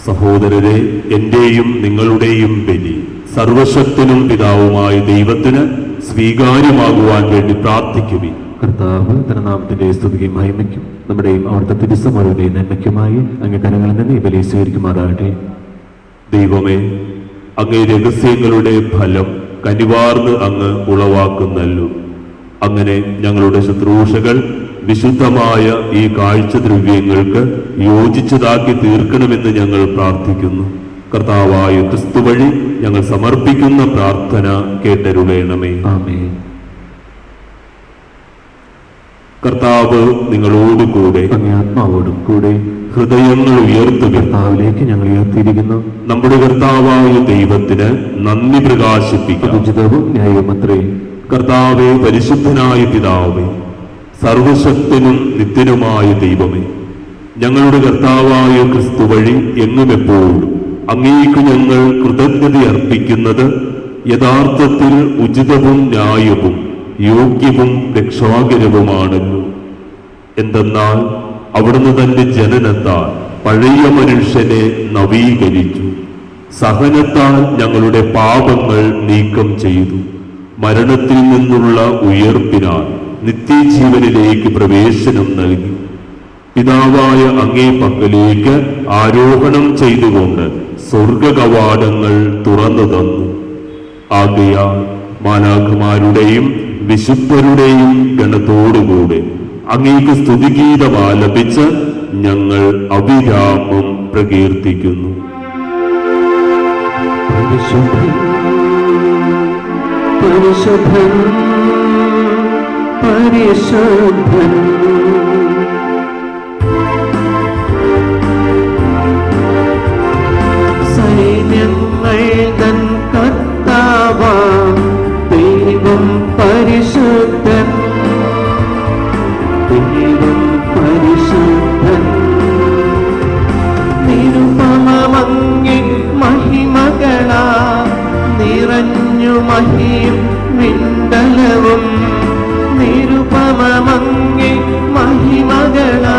S2: സഹോദരരെ, എന്റെയും നിങ്ങളുടെയും ബലി സർവശക്തനും പിതാവുമായ ദൈവത്തിന് സ്വീകാര്യമാകുവാൻ വേണ്ടി പ്രാർത്ഥിക്കുവിൻ.
S6: കർത്താവ് തന്റെ നാമത്തിന്റെ സ്തുതിയും മഹിമയ്ക്കും നമ്മുടെയും അവിടുത്തെ തിരുസമരുടെയും നന്മയ്ക്കുമായി അങ്ങ് കരങ്ങളിൽ നിന്ന് ഈ ബലി സ്വീകരിക്കുമാറാകട്ടെ.
S2: ദൈവമേ, അങ്ങേ രഹസ്യങ്ങളുടെ ഫലം കനിവാർന്ന് അങ്ങ് ഉളവാക്കുന്നല്ലോ. അങ്ങനെ ഞങ്ങളുടെ ശുശ്രൂഷകൾ വിശുദ്ധമായ ഈ കാഴ്ചദ്രവ്യങ്ങൾക്ക് യോജിച്ചതാക്കി തീർക്കണമെന്ന് ഞങ്ങൾ പ്രാർത്ഥിക്കുന്നു. കർത്താവായ ക്രിസ്തു വഴി ഞങ്ങൾ സമർപ്പിക്കുന്ന പ്രാർത്ഥന കേട്ടരുളേണമേ.
S6: ആമേൻ.
S2: കർത്താവ് നിങ്ങളോടുകൂടെ
S6: അങ്ങേ ആത്മാവോടും കൂടെ
S2: ഹൃദയങ്ങൾ ഉയർത്തുക.
S6: കർത്താവിലേക്ക് ഞങ്ങൾ ഉയർത്തിയിരിക്കുന്നു.
S2: നമ്മുടെ കർത്താവായ ദൈവത്തിന് നന്ദി പ്രകാശിപ്പിക്കാം.
S6: ഉചിതവും ന്യായവുമത്രേ.
S2: കർത്താവേ, പരിശുദ്ധനായ പിതാവേ, സർവശക്തനും നിത്യനുമായ ദൈവമേ, ഞങ്ങളുടെ കർത്താവായ ക്രിസ്തു വഴി എങ്ങും എപ്പോഴും അങ്ങേക്ക് ഞങ്ങൾ കൃതജ്ഞത അർപ്പിക്കുന്നത് യഥാർത്ഥത്തിൽ ഉചിതവും ന്യായവും യോഗ്യവും രക്ഷാകരവുമാണല്ലോ. എന്തെന്നാൽ അവിടുന്ന് തന്റെ ജനനത്താൽ പഴയ മനുഷ്യനെ നവീകരിച്ചു, സഹനത്താൽ ഞങ്ങളുടെ പാപങ്ങൾ നീക്കം ചെയ്തു, മരണത്തിൽ നിന്നുള്ള ഉയർപ്പിനാൽ നിത്യജീവനിലേക്ക് പ്രവേശനം നൽകി. പിതാവായ അങ്ങേ പക്കലേക്ക് ആരോഹണം ചെയ്തുകൊണ്ട് സ്വർഗകവാടങ്ങൾ തുറന്നു തന്നു. ആകയാൽ മാലാഖമാരുടെയും വിശുദ്ധരുടെയും ഗണത്തോടുകൂടെ അങ്ങേക്ക് സ്തുതിഗീതം ആലപിച്ച് ഞങ്ങൾ അവിരാമം പ്രകീർത്തിക്കുന്നു.
S1: പരിശുദ്ധൻ പരിശുദ്ധൻ പരിശുദ്ധൻ സൈന്യങ്ങൾ തൻ കർത്താവാം ദൈവം പരിശുദ്ധൻ ദൈവം പരിശുദ്ധൻ നിരുപമമങ്ങി മഹിമകളാ നിറഞ്ഞു മഹിയും വിണ്ടലവും നിരുപമമങ്ങി മഹിമകളാ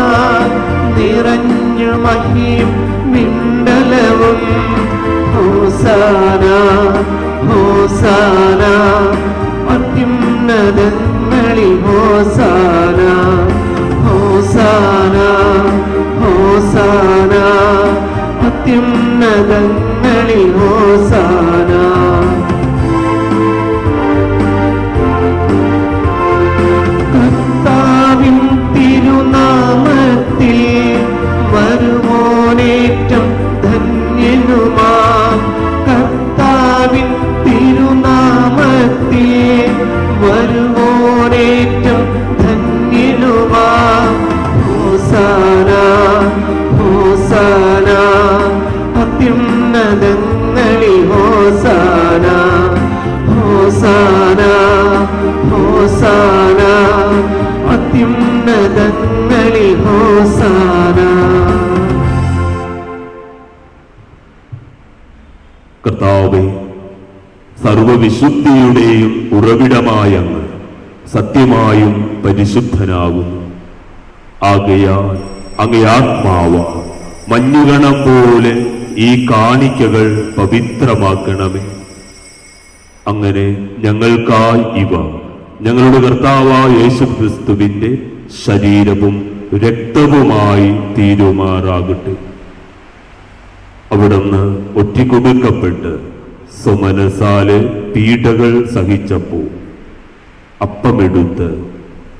S1: നിറഞ്ഞു മഹിയും വിണ്ടലവും ഹോസാന ഹോസാന അത്യുന്നതങ്ങളിൽ ഹോസാന ഹോസാന ഹോസാന അത്യുന്നതങ്ങളിൽ ഹോസാന. കർത്താവിൻ തിരുനാമത്തിൽ ഹോസാന, അത്യുന്നതങ്ങളിൽ ഹോസാന.
S2: കർത്താവേ, സർവവിശുദ്ധിയുടെയും ഉറവിടമായ അങ്ങ് സത്യമായും പരിശുദ്ധനാകുന്നു. ആകയാൽ അങ്ങേ ആത്മാവ മഞ്ഞുകണം പോലെ ഈ കാണിക്കകൾ പവിത്രമാക്കണമേ. അങ്ങനെ ഞങ്ങൾക്കായി ഇവ ഞങ്ങളുടെ കർത്താവായ യേശുക്രിസ്തുവിന്റെ ശരീരവും രക്തവുമായി തീരുമാറാകട്ടെ. അവിടുന്ന് ഒറ്റിക്കൊടുക്കപ്പെട്ട് സുമനസാലെ പീഡകൾ സഹിച്ചപ്പോൾ അപ്പമെടുത്ത്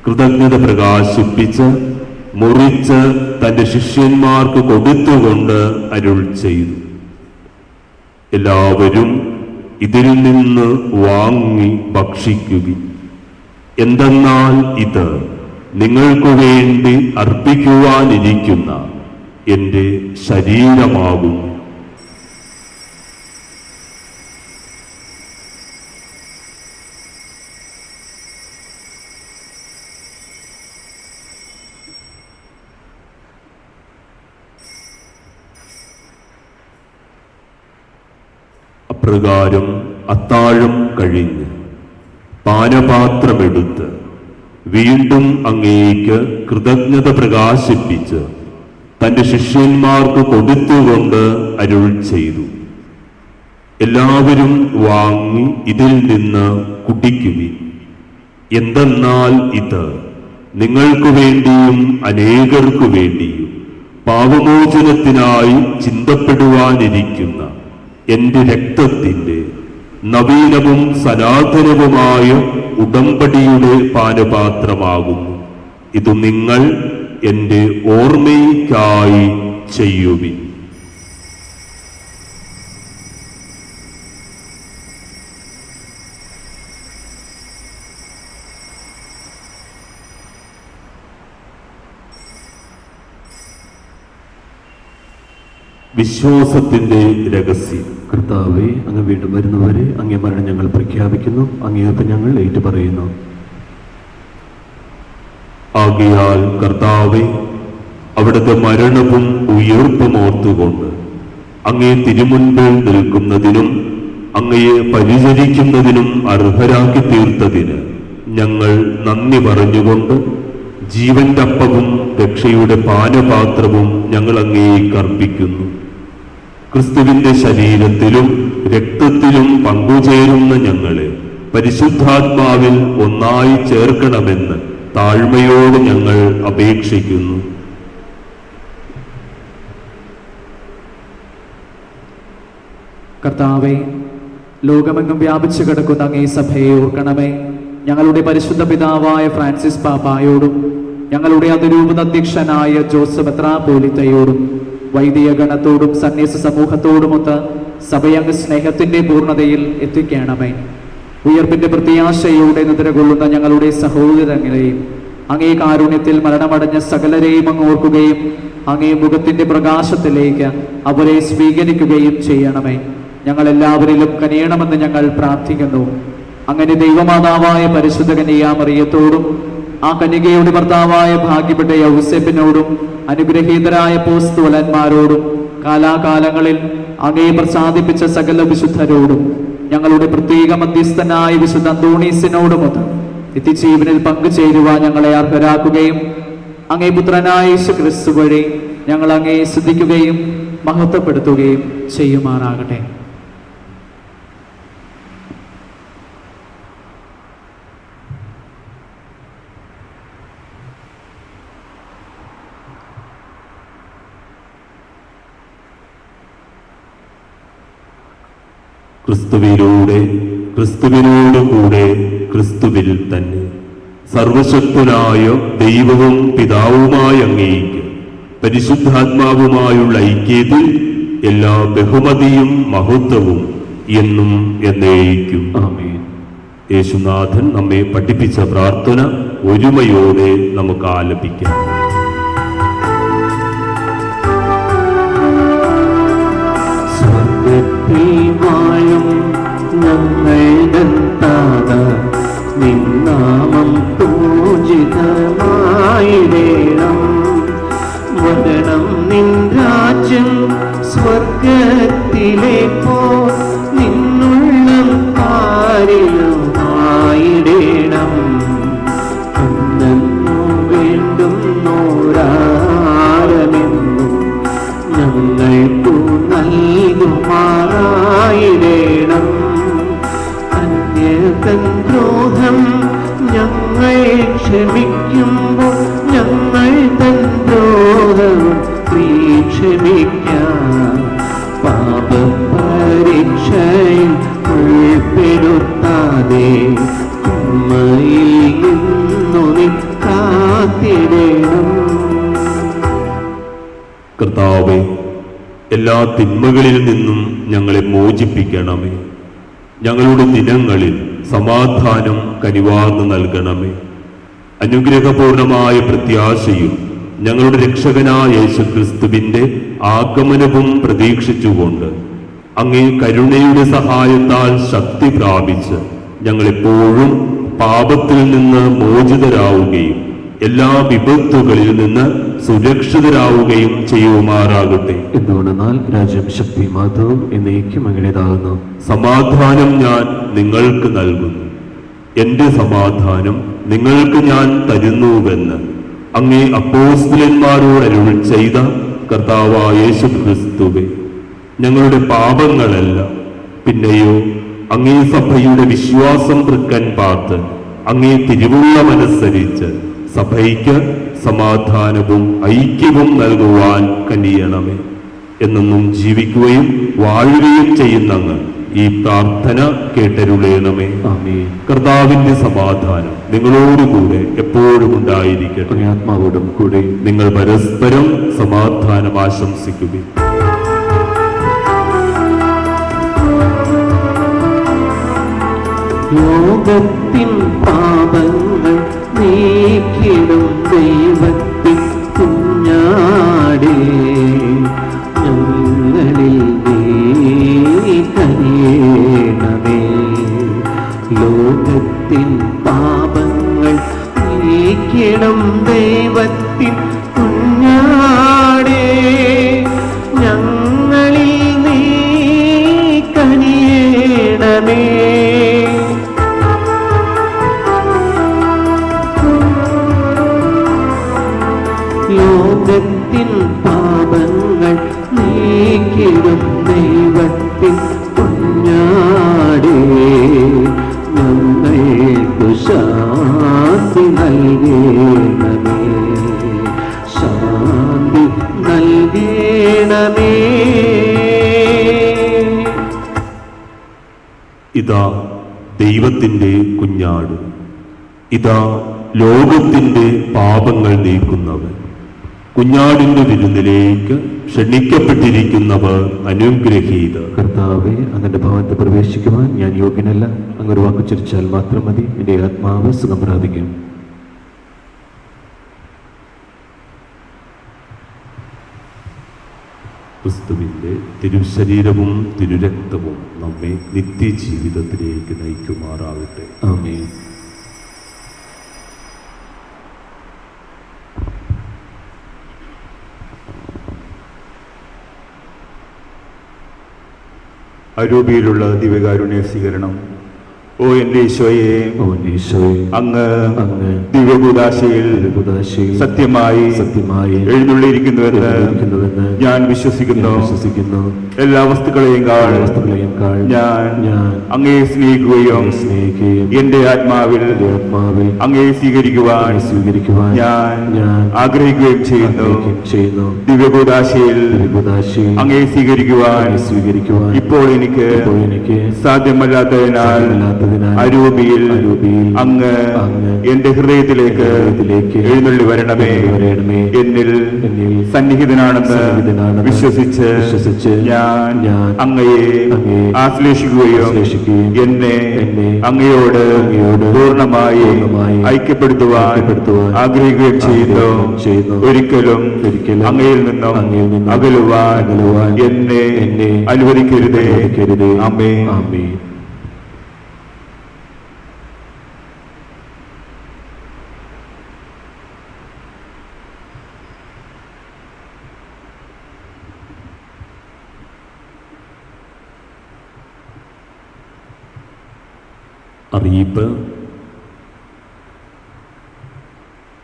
S2: കൃതജ്ഞത പ്രകാശിപ്പിച്ച് മുറിച്ച് തന്റെ ശിഷ്യന്മാർക്ക് കൊടുത്തുകൊണ്ട് അരുൾ ചെയ്തു, എല്ലാവരും ഇതിൽ നിന്ന് വാങ്ങി ഭക്ഷിക്കുകയും, എന്തെന്നാൽ ഇത് നിങ്ങൾക്ക് വേണ്ടി അർപ്പിക്കുവാനിരിക്കുന്ന എന്റെ ശരീരമാകുന്നു. അപ്രകാരം അത്താഴം കഴിഞ്ഞ് പാനപാത്രമെടുത്ത് വീണ്ടും അങ്ങേക്ക് കൃതജ്ഞത പ്രകാശിപ്പിച്ച് തന്റെ ശിഷ്യന്മാർക്ക് കൊടുത്തുകൊണ്ട് അരുൾ ചെയ്തു, എല്ലാവരും വാങ്ങി ഇതിൽ നിന്ന് കുടിക്കുവിൻ. എന്തെന്നാൽ ഇത് നിങ്ങൾക്ക് വേണ്ടിയും അനേകർക്കു വേണ്ടിയും പാപമോചനത്തിനായി ചിന്തപ്പെടുവാനിരിക്കുന്ന എന്റെ രക്തത്തിന്റെ നവീനവും സനാതനവുമായ ഉടമ്പടിയുടെ പാനപാത്രമാകുന്നു. ഇത് നിങ്ങൾ എന്റെ ഓർമ്മയ്ക്കായി ചെയ്യുവിൻ. വിശ്വാസത്തിന്റെ രഹസ്യം.
S6: കർത്താവെ, അങ്ങ് വീണ്ടും വരുന്നവരെ അങ്ങേ മരണം ഞങ്ങൾ പ്രഖ്യാപിക്കുന്നു, അങ്ങേയപ്പം ഞങ്ങൾ ഏറ്റുപറയുന്നു.
S2: ആകയാൽ കർത്താവെ, അവിടുത്തെ മരണവും ഉയർപ്പും ഓർത്തുകൊണ്ട് അങ്ങേ തിരുമുൻപിൽ നിൽക്കുന്നതിനും അങ്ങയെ പരിചരിക്കുന്നതിനും അർഹരാക്കി തീർത്തതിന് ഞങ്ങൾ നന്ദി പറഞ്ഞുകൊണ്ട് ജീവന്റെ അപ്പവും രക്ഷയുടെ പാനപാത്രവും ഞങ്ങൾ അങ്ങേക്ക് അർപ്പിക്കുന്നു. ക്രിസ്തുവിന്റെ ശരീരത്തിലും രക്തത്തിലും പങ്കുചേരുന്ന ഞങ്ങളെ പരിശുദ്ധാത്മാവിൽ ഒന്നായി ചേർക്കണമെന്ന് താഴ്മയോട് ഞങ്ങൾ അപേക്ഷിക്കുന്നു.
S5: കർത്താവേ, ലോകമെങ്ങും വ്യാപിച്ചു കിടക്കുന്ന അങ്ങേ സഭയെ ഓർക്കണമേ. ഞങ്ങളുടെ പരിശുദ്ധ പിതാവായ ഫ്രാൻസിസ് പാപ്പായോടും ഞങ്ങളുടെ അതിരൂപത അധ്യക്ഷനായ ജോസഫ് മെത്രാപ്പോലീത്തയോടും വൈദിക ഗണത്തോടും സന്യാസ സമൂഹത്തോടുമൊത്ത് സഭയങ്ങ് സ്നേഹത്തിന്റെ പൂർണ്ണതയിൽ എത്തിക്കണമേ. ഉയർപ്പിന്റെ പ്രത്യാശയോടെ നിദ്രകൊള്ളുന്ന ഞങ്ങളുടെ സഹോദരങ്ങളെയും അങ്ങേ കാരുണ്യത്തിൽ മരണമടഞ്ഞ സകലരെയും അങ്ങ് ഓർക്കുകയും അങ്ങേ മുഖത്തിന്റെ പ്രകാശത്തിലേക്ക് അവരെ സ്വീകരിക്കുകയും ചെയ്യണമേ. ഞങ്ങൾ എല്ലാവരിലും കനിയണമെന്ന് ഞങ്ങൾ പ്രാർത്ഥിക്കുന്നു. അങ്ങനെ ദൈവമാതാവായ പരിശുദ്ധ കന്യകാമറിയത്തോടും ആ കന്യകയുടെ ഭർത്താവായ ഭാഗ്യപ്പെട്ട യൗസേപ്പിനോടും അനുഗ്രഹീതരായ അപ്പോസ്തലന്മാരോടും കാലാകാലങ്ങളിൽ അങ്ങേ പ്രസാദിപ്പിച്ച സകല വിശുദ്ധരോടും ഞങ്ങളുടെ പ്രത്യേക മധ്യസ്ഥനായ വിശുദ്ധ അന്തോണീസിനോടുമൊത്ത് നിത്യജീവനിൽ പങ്കുചേരുവാൻ ഞങ്ങളെ അർഹരാക്കുകയും അങ്ങേ പുത്രനായ യേശു ക്രിസ്തു വഴി ഞങ്ങൾ അങ്ങേ സ്തുതിക്കുകയും മഹത്വപ്പെടുത്തുകയും ചെയ്യുമാറാകട്ടെ.
S2: ക്രിസ്തുവിലൂടെ, ക്രിസ്തുവിനോടുകൂടെ, ക്രിസ്തുവിൽ തന്നെ സർവശക്തനായ ദൈവവും പിതാവുമായ അങ്ങേയ്ക്ക് പരിശുദ്ധാത്മാവുമായുള്ള ഐക്യത്തിൽ എല്ലാ ബഹുമതിയും മഹത്വവും എന്നും എന്നേക്കും.
S6: ആമേൻ.
S2: യേശുനാഥൻ നമ്മെ പഠിപ്പിച്ച പ്രാർത്ഥന ഒരുമയോടെ നമുക്ക് ആലപിക്കാം.
S1: വാഴും ഞങ്ങളുടെ താത നിന്നാമം ക്ഷമിക്കുമ്പോൾ ഞങ്ങൾ തൻ ദ്രോഹവും ക്ഷമിക്കാം. പാപപരീക്ഷയിൽ ഉൾപ്പെടുത്താതെ ഉമ്മയിൽ നിന്നു നീ കാത്തിടണം.
S2: കർത്താവേ, എല്ലാ തിന്മകളിൽ നിന്നും ഞങ്ങളെ മോചിപ്പിക്കണമേ. ഞങ്ങളുടെ ദിനങ്ങളിൽ സമാധാനം കനിവാർന്നു നൽകണമേ. അനുഗ്രഹപൂർണമായ പ്രത്യാശയും ഞങ്ങളുടെ രക്ഷകനായ യേശുക്രിസ്തുവിന്റെ ആഗമനവും പ്രതീക്ഷിച്ചുകൊണ്ട് അങ്ങേ കരുണയുടെ സഹായത്താൽ ശക്തി പ്രാപിച്ച് ഞങ്ങളെപ്പോഴും പാപത്തിൽ നിന്ന് മോചിതരാവുകയും എല്ലാ വിപത്തുകളിൽ നിന്ന് സുരക്ഷിതരാവുകയും ചെയ്യുമാറാകട്ടെ.
S6: എന്തുകൊണ്ടെന്നാൽ രാജ്യം, ശക്തി, മഹത്വവും എന്നേക്കും അങ്ങയുടേതാകുന്നു.
S2: സമാധാനം ഞാൻ നിങ്ങൾക്ക് നൽകുന്നു, എന്റെ സമാധാനം നിങ്ങൾക്ക് ഞാൻ തരുന്നുവെന്ന് അങ്ങേ അപ്പോസ്തലന്മാരോട് അരുൾ ചെയ്ത കർത്താവായ യേശുക്രിസ്തുവേ, ഞങ്ങളുടെ പാപങ്ങളല്ല, പിന്നെയോ അങ്ങേ സഭയുടെ വിശ്വാസം തൃക്കൻ പാർത്ത് അങ്ങേ തിരുവുള്ളമനുസരിച്ച് സഭയ്ക്ക് സമാധാനവും ഐക്യവും നൽകുവാൻ കനിയണമേ. എന്നെന്നും ജീവിക്കുകയും വാഴുകയും ചെയ്യുന്നങ്ങ് ഈ പ്രാർത്ഥന കേട്ടരുളേണമേ.
S6: ആമേൻ.
S2: കർത്താവിന്റെ സമാധാനം നിങ്ങളോടുകൂടെ എപ്പോഴും ഉണ്ടായിരിക്കട്ടെ.
S6: ആത്മാവോടും കൂടെ.
S2: നിങ്ങൾ പരസ്പരം സമാധാനം ആശംസിക്കുകയും
S1: ലോകത്തിൻ പാപങ്ങൾ നീക്കിടും ദൈവത്തിൻ കുഞ്ഞാടേ, ഞങ്ങളിൽ നീ കനിയണമേ. ലോകത്തിൻ പാപങ്ങൾ നീക്കിടും ദൈവത്തിൻ കുഞ്ഞാടേ, ഞങ്ങളിൽ നീ കനിയണമേ. ലോകത്തിൻ പാപങ്ങൾ നീക്കിടും ദൈവത്തിൻ കുഞ്ഞാടേ, ഞങ്ങൾക്കു ശാന്തി നൽകണമേ. ശാന്തി നൽകണമേ.
S2: ഇതാ ദൈവത്തിന്റെ കുഞ്ഞാട്, ഇതാ ലോകത്തിന്റെ പാപങ്ങൾ നീക്കുന്നവൻ. കുഞ്ഞാടിന്റെ വിരുന്നിലേക്ക് ക്ഷണിക്കപ്പെട്ടിരിക്കുന്നവർ അനുഗ്രഹീതർ.
S6: കർത്താവെ, അങ്ങയുടെ ഭവനത്തിൽ പ്രവേശിക്കുവാൻ ഞാൻ യോഗ്യനല്ല. അങ്ങൊരു വാക്കു ചിരിച്ചാൽ മാത്രം മതി, എന്റെ ആത്മാവ് സുഖം പ്രാപിക്കും.
S2: ക്രിസ്തുവിന്റെ തിരുശരീരവും തിരുരക്തവും നമ്മെ നിത്യജീവിതത്തിലേക്ക് നയിക്കുമാറാകട്ടെ.
S6: ആമേൻ.
S7: അരൂപിയിലുള്ള ദിവ്യകാരുണ്യ സ്വീകരണം. ഓ എന്റെ ഈശോയെ,
S6: ഓ എന്റെ ഈശോയെ,
S7: അങ്ങ്
S6: അങ്ങ്
S7: ദിവ്യകൂദാശയിൽ
S6: ദിവ്യകൂദാശയിൽ
S7: സത്യമായി എഴുന്നള്ളിയിരിക്കുന്നുവെന്ന് ഞാൻ വിശ്വസിക്കുന്നു. എല്ലാ വസ്തുക്കളെയും ഞാൻ അങ്ങയെ സ്നേഹിക്കുകയും എന്റെ ആത്മാവിൽ അങ്ങയെ സ്വീകരിക്കുവാൻ ഞാൻ ആഗ്രഹിക്കുകയും ചെയ്യുന്നു. ദിവ്യകൂദാശയിൽ അങ്ങയെ സ്വീകരിക്കുവാൻ ഇപ്പോൾ എനിക്ക് സാധ്യമല്ലാത്തതിനാൽ അരൂപിയിൽ അങ്ങ് എന്റെ ഹൃദയത്തിലേക്ക് എഴുന്നള്ളി വരണമേ. എന്നിൽ സന്നിഹിതനാണെന്ന് വിശ്വസിച്ച് ഞാൻ അങ്ങയെ ആശ്ലേഷിക്കുകയും എന്നെ അങ്ങയോട് പൂർണ്ണമായി ഐക്യപ്പെടുത്തുവാൻ ആഗ്രഹിക്കുകയും ചെയ്യുന്നു. ഒരിക്കലും അങ്ങയിൽ നിന്നും അകലുവാൻ എന്നെ അനുവദിക്കരുതേ. ആമേൻ.
S2: അറിയിപ്പ്.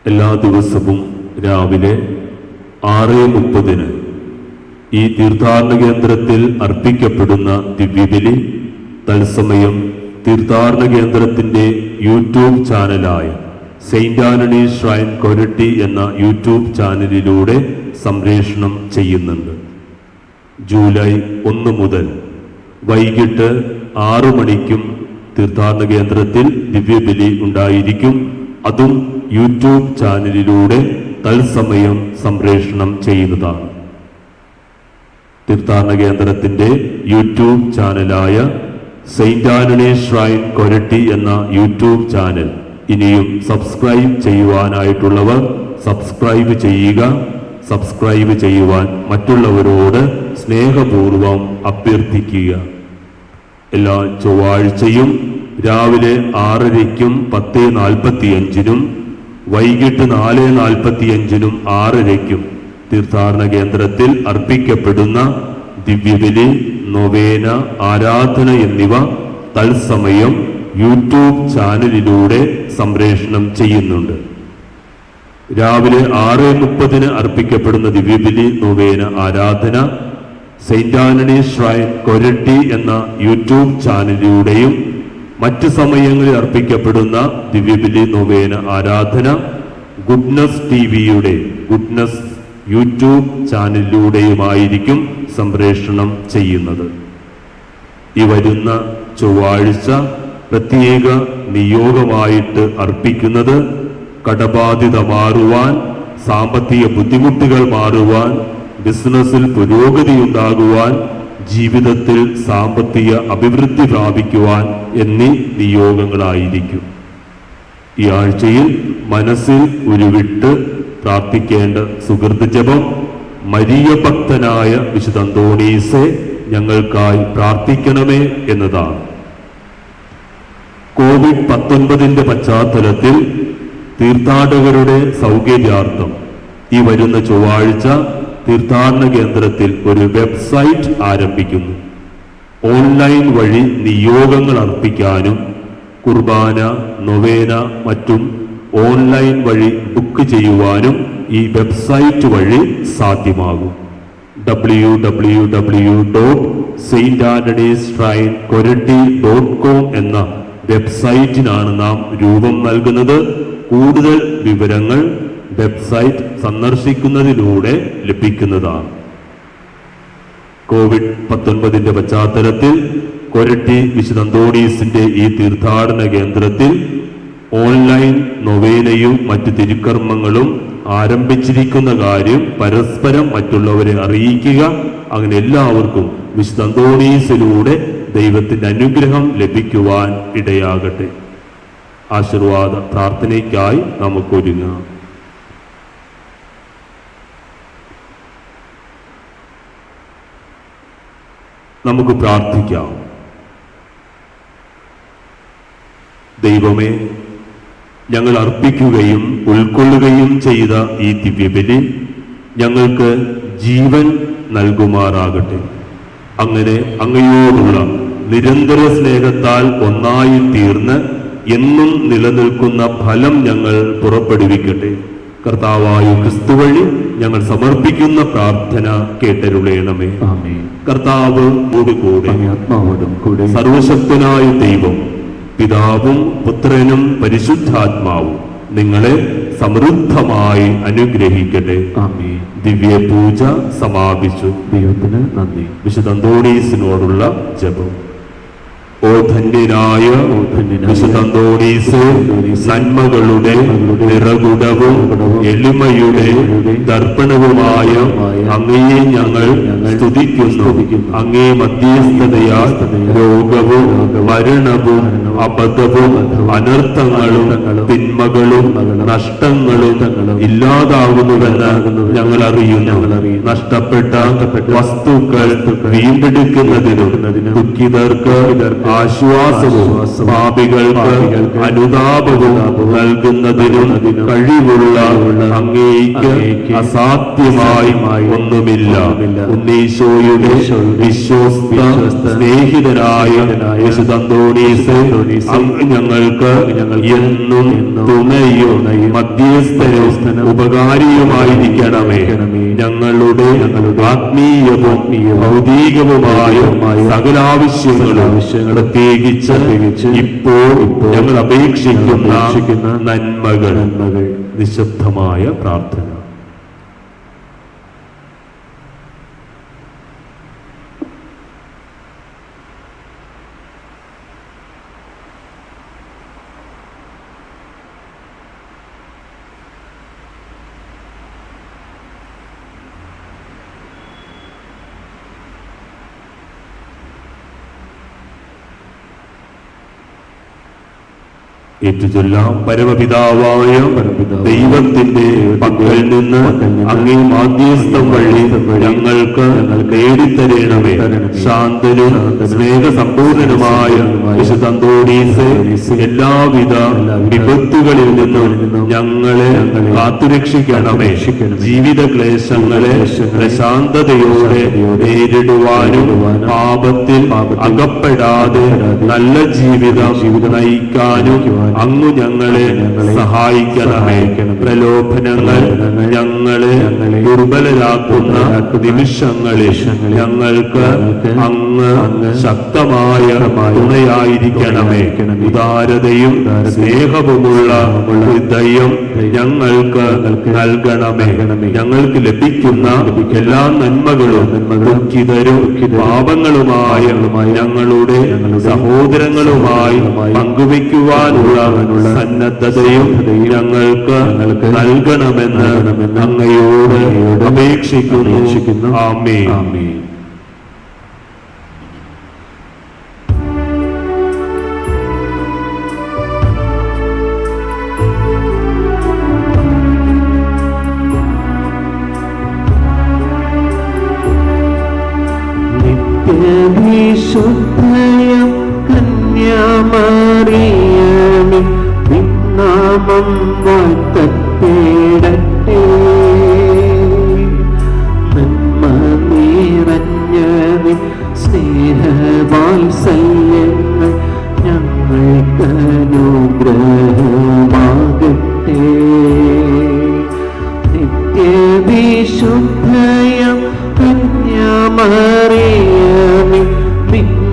S2: എല്ലാ ദിവസവും രാവിലെ 6:30 ഈ തീർത്ഥാടന കേന്ദ്രത്തിൽ അർപ്പിക്കപ്പെടുന്ന ദിവ്യബലി തത്സമയം തീർത്ഥാടന കേന്ദ്രത്തിന്റെ യൂട്യൂബ് ചാനലായ സെയിന്റ് ആന്റണി ഷ്രൈൻ കൊരട്ടി എന്ന യൂട്യൂബ് ചാനലിലൂടെ സംപ്രേഷണം ചെയ്യുന്നുണ്ട്. ജൂലൈ 1 മുതൽ വൈകിട്ട് 6 മണിക്കും തീർത്ഥാടന കേന്ദ്രത്തിൽ ദിവ്യബലി ഉണ്ടായിരിക്കും. അതും യൂട്യൂബ് ചാനലിലൂടെ തത്സമയം സംപ്രേഷണം ചെയ്യുന്നതാണ്. തീർത്ഥാടന കേന്ദ്രത്തിന്റെ യൂട്യൂബ് ചാനലായ സെയിന്റ് ആന്റണി ഷ്രൈൻ കൊരട്ടി എന്ന യൂട്യൂബ് ചാനൽ ഇനിയും സബ്സ്ക്രൈബ് ചെയ്യുവാനായിട്ടുള്ളവർ സബ്സ്ക്രൈബ് ചെയ്യുക. സബ്സ്ക്രൈബ് ചെയ്യുവാൻ മറ്റുള്ളവരോട് സ്നേഹപൂർവം അഭ്യർത്ഥിക്കുക. എല്ലാ ചൊവ്വാഴ്ചയും രാവിലെ 6:30-നും 10:45-നും വൈകിട്ട് 4:45-നും 6:30-നും തീർത്ഥാടന കേന്ദ്രത്തിൽ അർപ്പിക്കപ്പെടുന്ന ദിവ്യബലി, നൊവേന, ആരാധന എന്നിവ തത്സമയം യൂട്യൂബ് ചാനലിലൂടെ സംപ്രേഷണം ചെയ്യുന്നുണ്ട്. രാവിലെ 6:30-ന് അർപ്പിക്കപ്പെടുന്ന ദിവ്യബലി, നൊവേന, ആരാധന സെയിന്റ് ആന്റണി ഷ്രൈൻ കൊരട്ടി എന്ന യൂട്യൂബ് ചാനലിലൂടെയും മറ്റ് സമയങ്ങളിൽ അർപ്പിക്കപ്പെടുന്ന ദിവ്യബലി, നൊവേന, ആരാധന ഗുഡ്നസ് ടിവിയുടെ ഗുഡ്നസ് യൂട്യൂബ് ചാനലിലൂടെയുമായിരിക്കും സംപ്രേഷണം ചെയ്യുന്നത്. ഈ വരുന്ന ചൊവ്വാഴ്ച പ്രത്യേക നിയോഗമായിട്ട് അർപ്പിക്കുന്നത് കടബാധ്യത മാറുവാൻ, സാമ്പത്തിക ബുദ്ധിമുട്ടുകൾ മാറുവാൻ, ബിസിനസ്സിൽ പുരോഗതി ഉണ്ടാകുവാൻ, ജീവിതത്തിൽ സാമ്പത്തിക അഭിവൃദ്ധി പ്രാപിക്കുവാൻ എന്നീ നിയോഗങ്ങളായിരിക്കും. ഈ ആഴ്ചയിൽ മനസ്സിൽ ഉരുവിട്ട് പ്രാർത്ഥിക്കേണ്ട സുഹൃത്ത് ജപം മരിയ ഭക്തനായ വിശുദ്ധ അന്തോണീസെ ഞങ്ങൾക്കായി പ്രാർത്ഥിക്കണമേ എന്നതാണ്. കോവിഡ്-19 പശ്ചാത്തലത്തിൽ തീർത്ഥാടകരുടെ സൗകര്യാർത്ഥം ഈ വരുന്ന ചൊവ്വാഴ്ച തീർത്ഥാടന കേന്ദ്രത്തിൽ ഒരു വെബ്സൈറ്റ് ആരംഭിക്കുന്നു. ഓൺലൈൻ വഴി നിയോഗങ്ങൾ അർപ്പിക്കാനും കുർബാന, നൊവേന മറ്റും ഓൺലൈൻ വഴി ബുക്ക് ചെയ്യുവാനും ഈ വെബ്സൈറ്റ് വഴി സാധ്യമാകും. www.saintantonyshrinekorati.com എന്ന വെബ്സൈറ്റിനാണ് നാം രൂപം നൽകുന്നത്. കൂടുതൽ വിവരങ്ങൾ വെബ്സൈറ്റ് സന്ദർശിക്കുന്നതിലൂടെ ലഭിക്കുന്നതാണ്. കോവിഡ്-19 പശ്ചാത്തലത്തിൽ കൊരട്ടി വിശുദ്ധ അന്തോണീസിന്റെ ഈ തീർത്ഥാടന കേന്ദ്രത്തിൽ ഓൺലൈൻ നൊവേനയും മറ്റ് തിരുക്കർമ്മങ്ങളും ആരംഭിച്ചിരിക്കുന്ന കാര്യം പരസ്പരം മറ്റുള്ളവരെ അറിയിക്കുക. അങ്ങനെ എല്ലാവർക്കും വിശുദ്ധ അന്തോണീസിലൂടെ ദൈവത്തിന്റെ അനുഗ്രഹം ലഭിക്കുവാൻ ഇടയാകട്ടെ. ആശീർവാദ പ്രാർത്ഥനയ്ക്കായി നമുക്കൊരുങ്ങാം. നമുക്ക് പ്രാർത്ഥിക്കാം. ദൈവമേ, ഞങ്ങൾ അർപ്പിക്കുകയും ഉൾക്കൊള്ളുകയും ചെയ്ത ഈ ദിവ്യബലി ഞങ്ങൾക്ക് ജീവൻ നൽകുമാറാകട്ടെ. അങ്ങനെ അങ്ങയോടുള്ള നിരന്തര സ്നേഹത്താൽ ഒന്നായി തീർന്ന് എന്നും നിലനിൽക്കുന്ന ഫലം ഞങ്ങൾ പുറപ്പെടുവിക്കട്ടെ. കർത്താവായ ക്രിസ്തു വഴി ഞങ്ങൾ സമർപ്പിക്കുന്ന പ്രാർത്ഥന കേട്ടരുളേണമേ. കർത്താവ് കൂടെ സർവശക്തനായ ദൈവം പിതാവും പുത്രനും പരിശുദ്ധാത്മാവും നിങ്ങളെ സമൃദ്ധമായി അനുഗ്രഹിക്കട്ടെ. ദിവ്യ പൂജ സമാപിച്ചു. ദൈവത്തിന് നന്ദി. വിശുദ്ധ അന്തോണീസിനോടുള്ള ജപം. ഓ ധന്യനായ വിശുദ്ധ അന്തോണീസേ, നന്മകളുടെ നിറകുടവും എളിമയുടെ ദർപ്പണവുമായ അങ്ങയെ ഞങ്ങൾ സ്തുതിക്കുന്നു. അങ്ങേ മധ്യസ്ഥതയാൽ രോഗവും മരണവും അബദ്ധവും അനർത്ഥങ്ങളും തിന്മകളും നഷ്ടങ്ങളും ഇല്ലാതാകുന്നുവെന്ന് ഞങ്ങൾ അറിയുന്നു. നഷ്ടപ്പെട്ട വസ്തുക്കൾ വീണ്ടെടുക്കുന്നതിനും ദുഃഖിതർക്ക് ആശ്വാസവും പാപികൾക്ക് അനുതാപവും നൽകുന്നതിനും കഴിവുള്ള അങ്ങേയ്ക്ക് അസാധ്യമായി ഒന്നുമില്ല. ഉണ്ണീശോയുടെ വിശ്വസ്ത സ്നേഹിതനായ വിശുദ്ധ അന്തോണീസേ, അങ്ങ് ഞങ്ങൾക്ക് എന്നും തുണയും മധ്യസ്ഥനും ഉപകാരിയുമായിരിക്കണമേ. ഞങ്ങളുടെ ആത്മീയവും ഭൗതികവുമായ സകല ആവശ്യങ്ങളും പ്രത്യേകിച്ച് ഇപ്പോൾ ഞങ്ങൾ അപേക്ഷിക്കുന്ന നന്മകൾ. നിശബ്ദമായ പ്രാർത്ഥന. ഏറ്റുചൊല്ലാം. പരമപിതാവായ ദൈവത്തിന്റെ പക്കൽ നിന്ന് അങ്ങേ മാധ്യസ്ഥം വഴി ഞങ്ങൾക്ക് നേടിത്തരണമേ. ശാന്തനും സ്നേഹസമ്പൂർണനുമായ വിശുദ്ധ അന്തോണീസേ, എല്ലാവിധ വിപത്തുകളിൽ നിന്നും ഞങ്ങളെ കാത്തുരക്ഷിക്കണമേ. ജീവിത ക്ലേശങ്ങളെ പ്രശാന്തതയോടെ നേരിടുവാനും പാപത്തിൽ അകപ്പെടാതെ നല്ല ജീവിതം നയിക്കാനും അങ്ങു ഞങ്ങളെ സഹായിക്കണമേ. പ്രലോഭനങ്ങൾ ഞങ്ങളെ ദുർബലരാക്കുന്ന നിമിഷങ്ങളിൽ ഞങ്ങൾക്ക് അങ്ങ് ശക്തമായ തുണയായിരിക്കണമേ. ഉദാരതയും സ്നേഹവുമുള്ള ഹൃദയം ഞങ്ങൾക്ക് നൽകണമേ. ഞങ്ങൾക്ക് ലഭിക്കുന്ന എല്ലാ നന്മകളും ദുഃഖിതരും പാപങ്ങളുമായ ഞങ്ങളുടെ സഹോദരങ്ങളുമായി പങ്കുവയ്ക്കുവാനുള്ള സന്നദ്ധതയും ഞങ്ങൾക്ക് നൽകണമെന്ന് അങ്ങയോട് അപേക്ഷിക്കുന്നു. ആമേൻ.
S1: നിത്യവിശുദ്ധയം കന്യാമറിയമേ, നാമം വാഴ്ത്തപ്പെടട്ടെ. നന്മ നിറഞ്ഞവേ, സ്നേഹവാത്സല്യങ്ങൾ ഞങ്ങൾക്കനുഗ്രഹമാകട്ടെ. നിത്യവിശുദ്ധയം കന്യാമറിയമേ,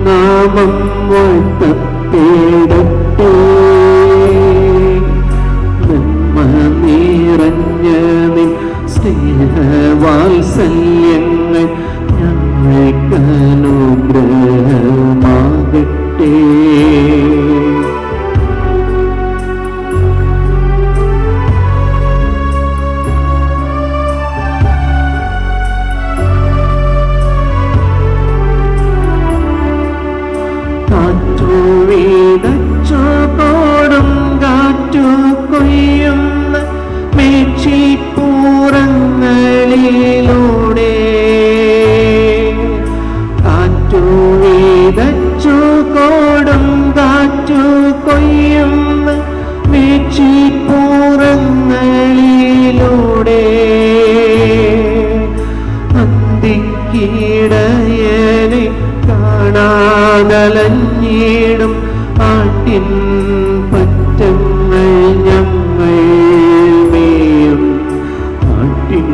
S1: നാമം വാഴ്ത്തപ്പെടട്ടെ. നിറഞ്ഞതിൽ സ്നേഹവാത്സല്യങ്ങൾ ഞങ്ങൾക്കനുഗ്രഹമാകട്ടെ. കാറ്റു വീതച്ചു കോടും കാറ്റു കൊയ്യുന്ന മേച്ചിപ്പൂറങ്ങളിലൂടെ, കാറ്റു വീതച്ചു കോടും കാറ്റു കൊയ്യുന്ന മേച്ചിപ്പൂറങ്ങളിലൂടെ, അന്തിക്കിടയനെ കാണാതലഞ്ഞിടും ആട്ടിൻ പറ്റങ്ങൾ ഞങ്ങൾ മേയും. ആട്ടിൻ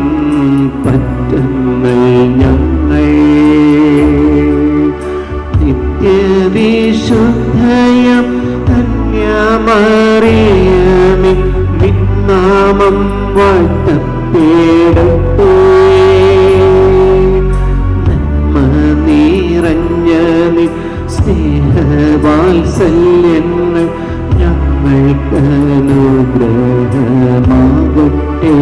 S1: പറ്റങ്ങൾ ഞങ്ങൾ. നിത്യവിശുദ്ധയം കന്യാമറിയമേ, നാമം വാഴ്ത്തപ്പെടട്ടെ. നിറഞ്ഞതിൽ സ്നേഹവാത്സല്യങ്ങൾ ഞങ്ങൾക്കനുഗ്രഹമാകട്ടെ.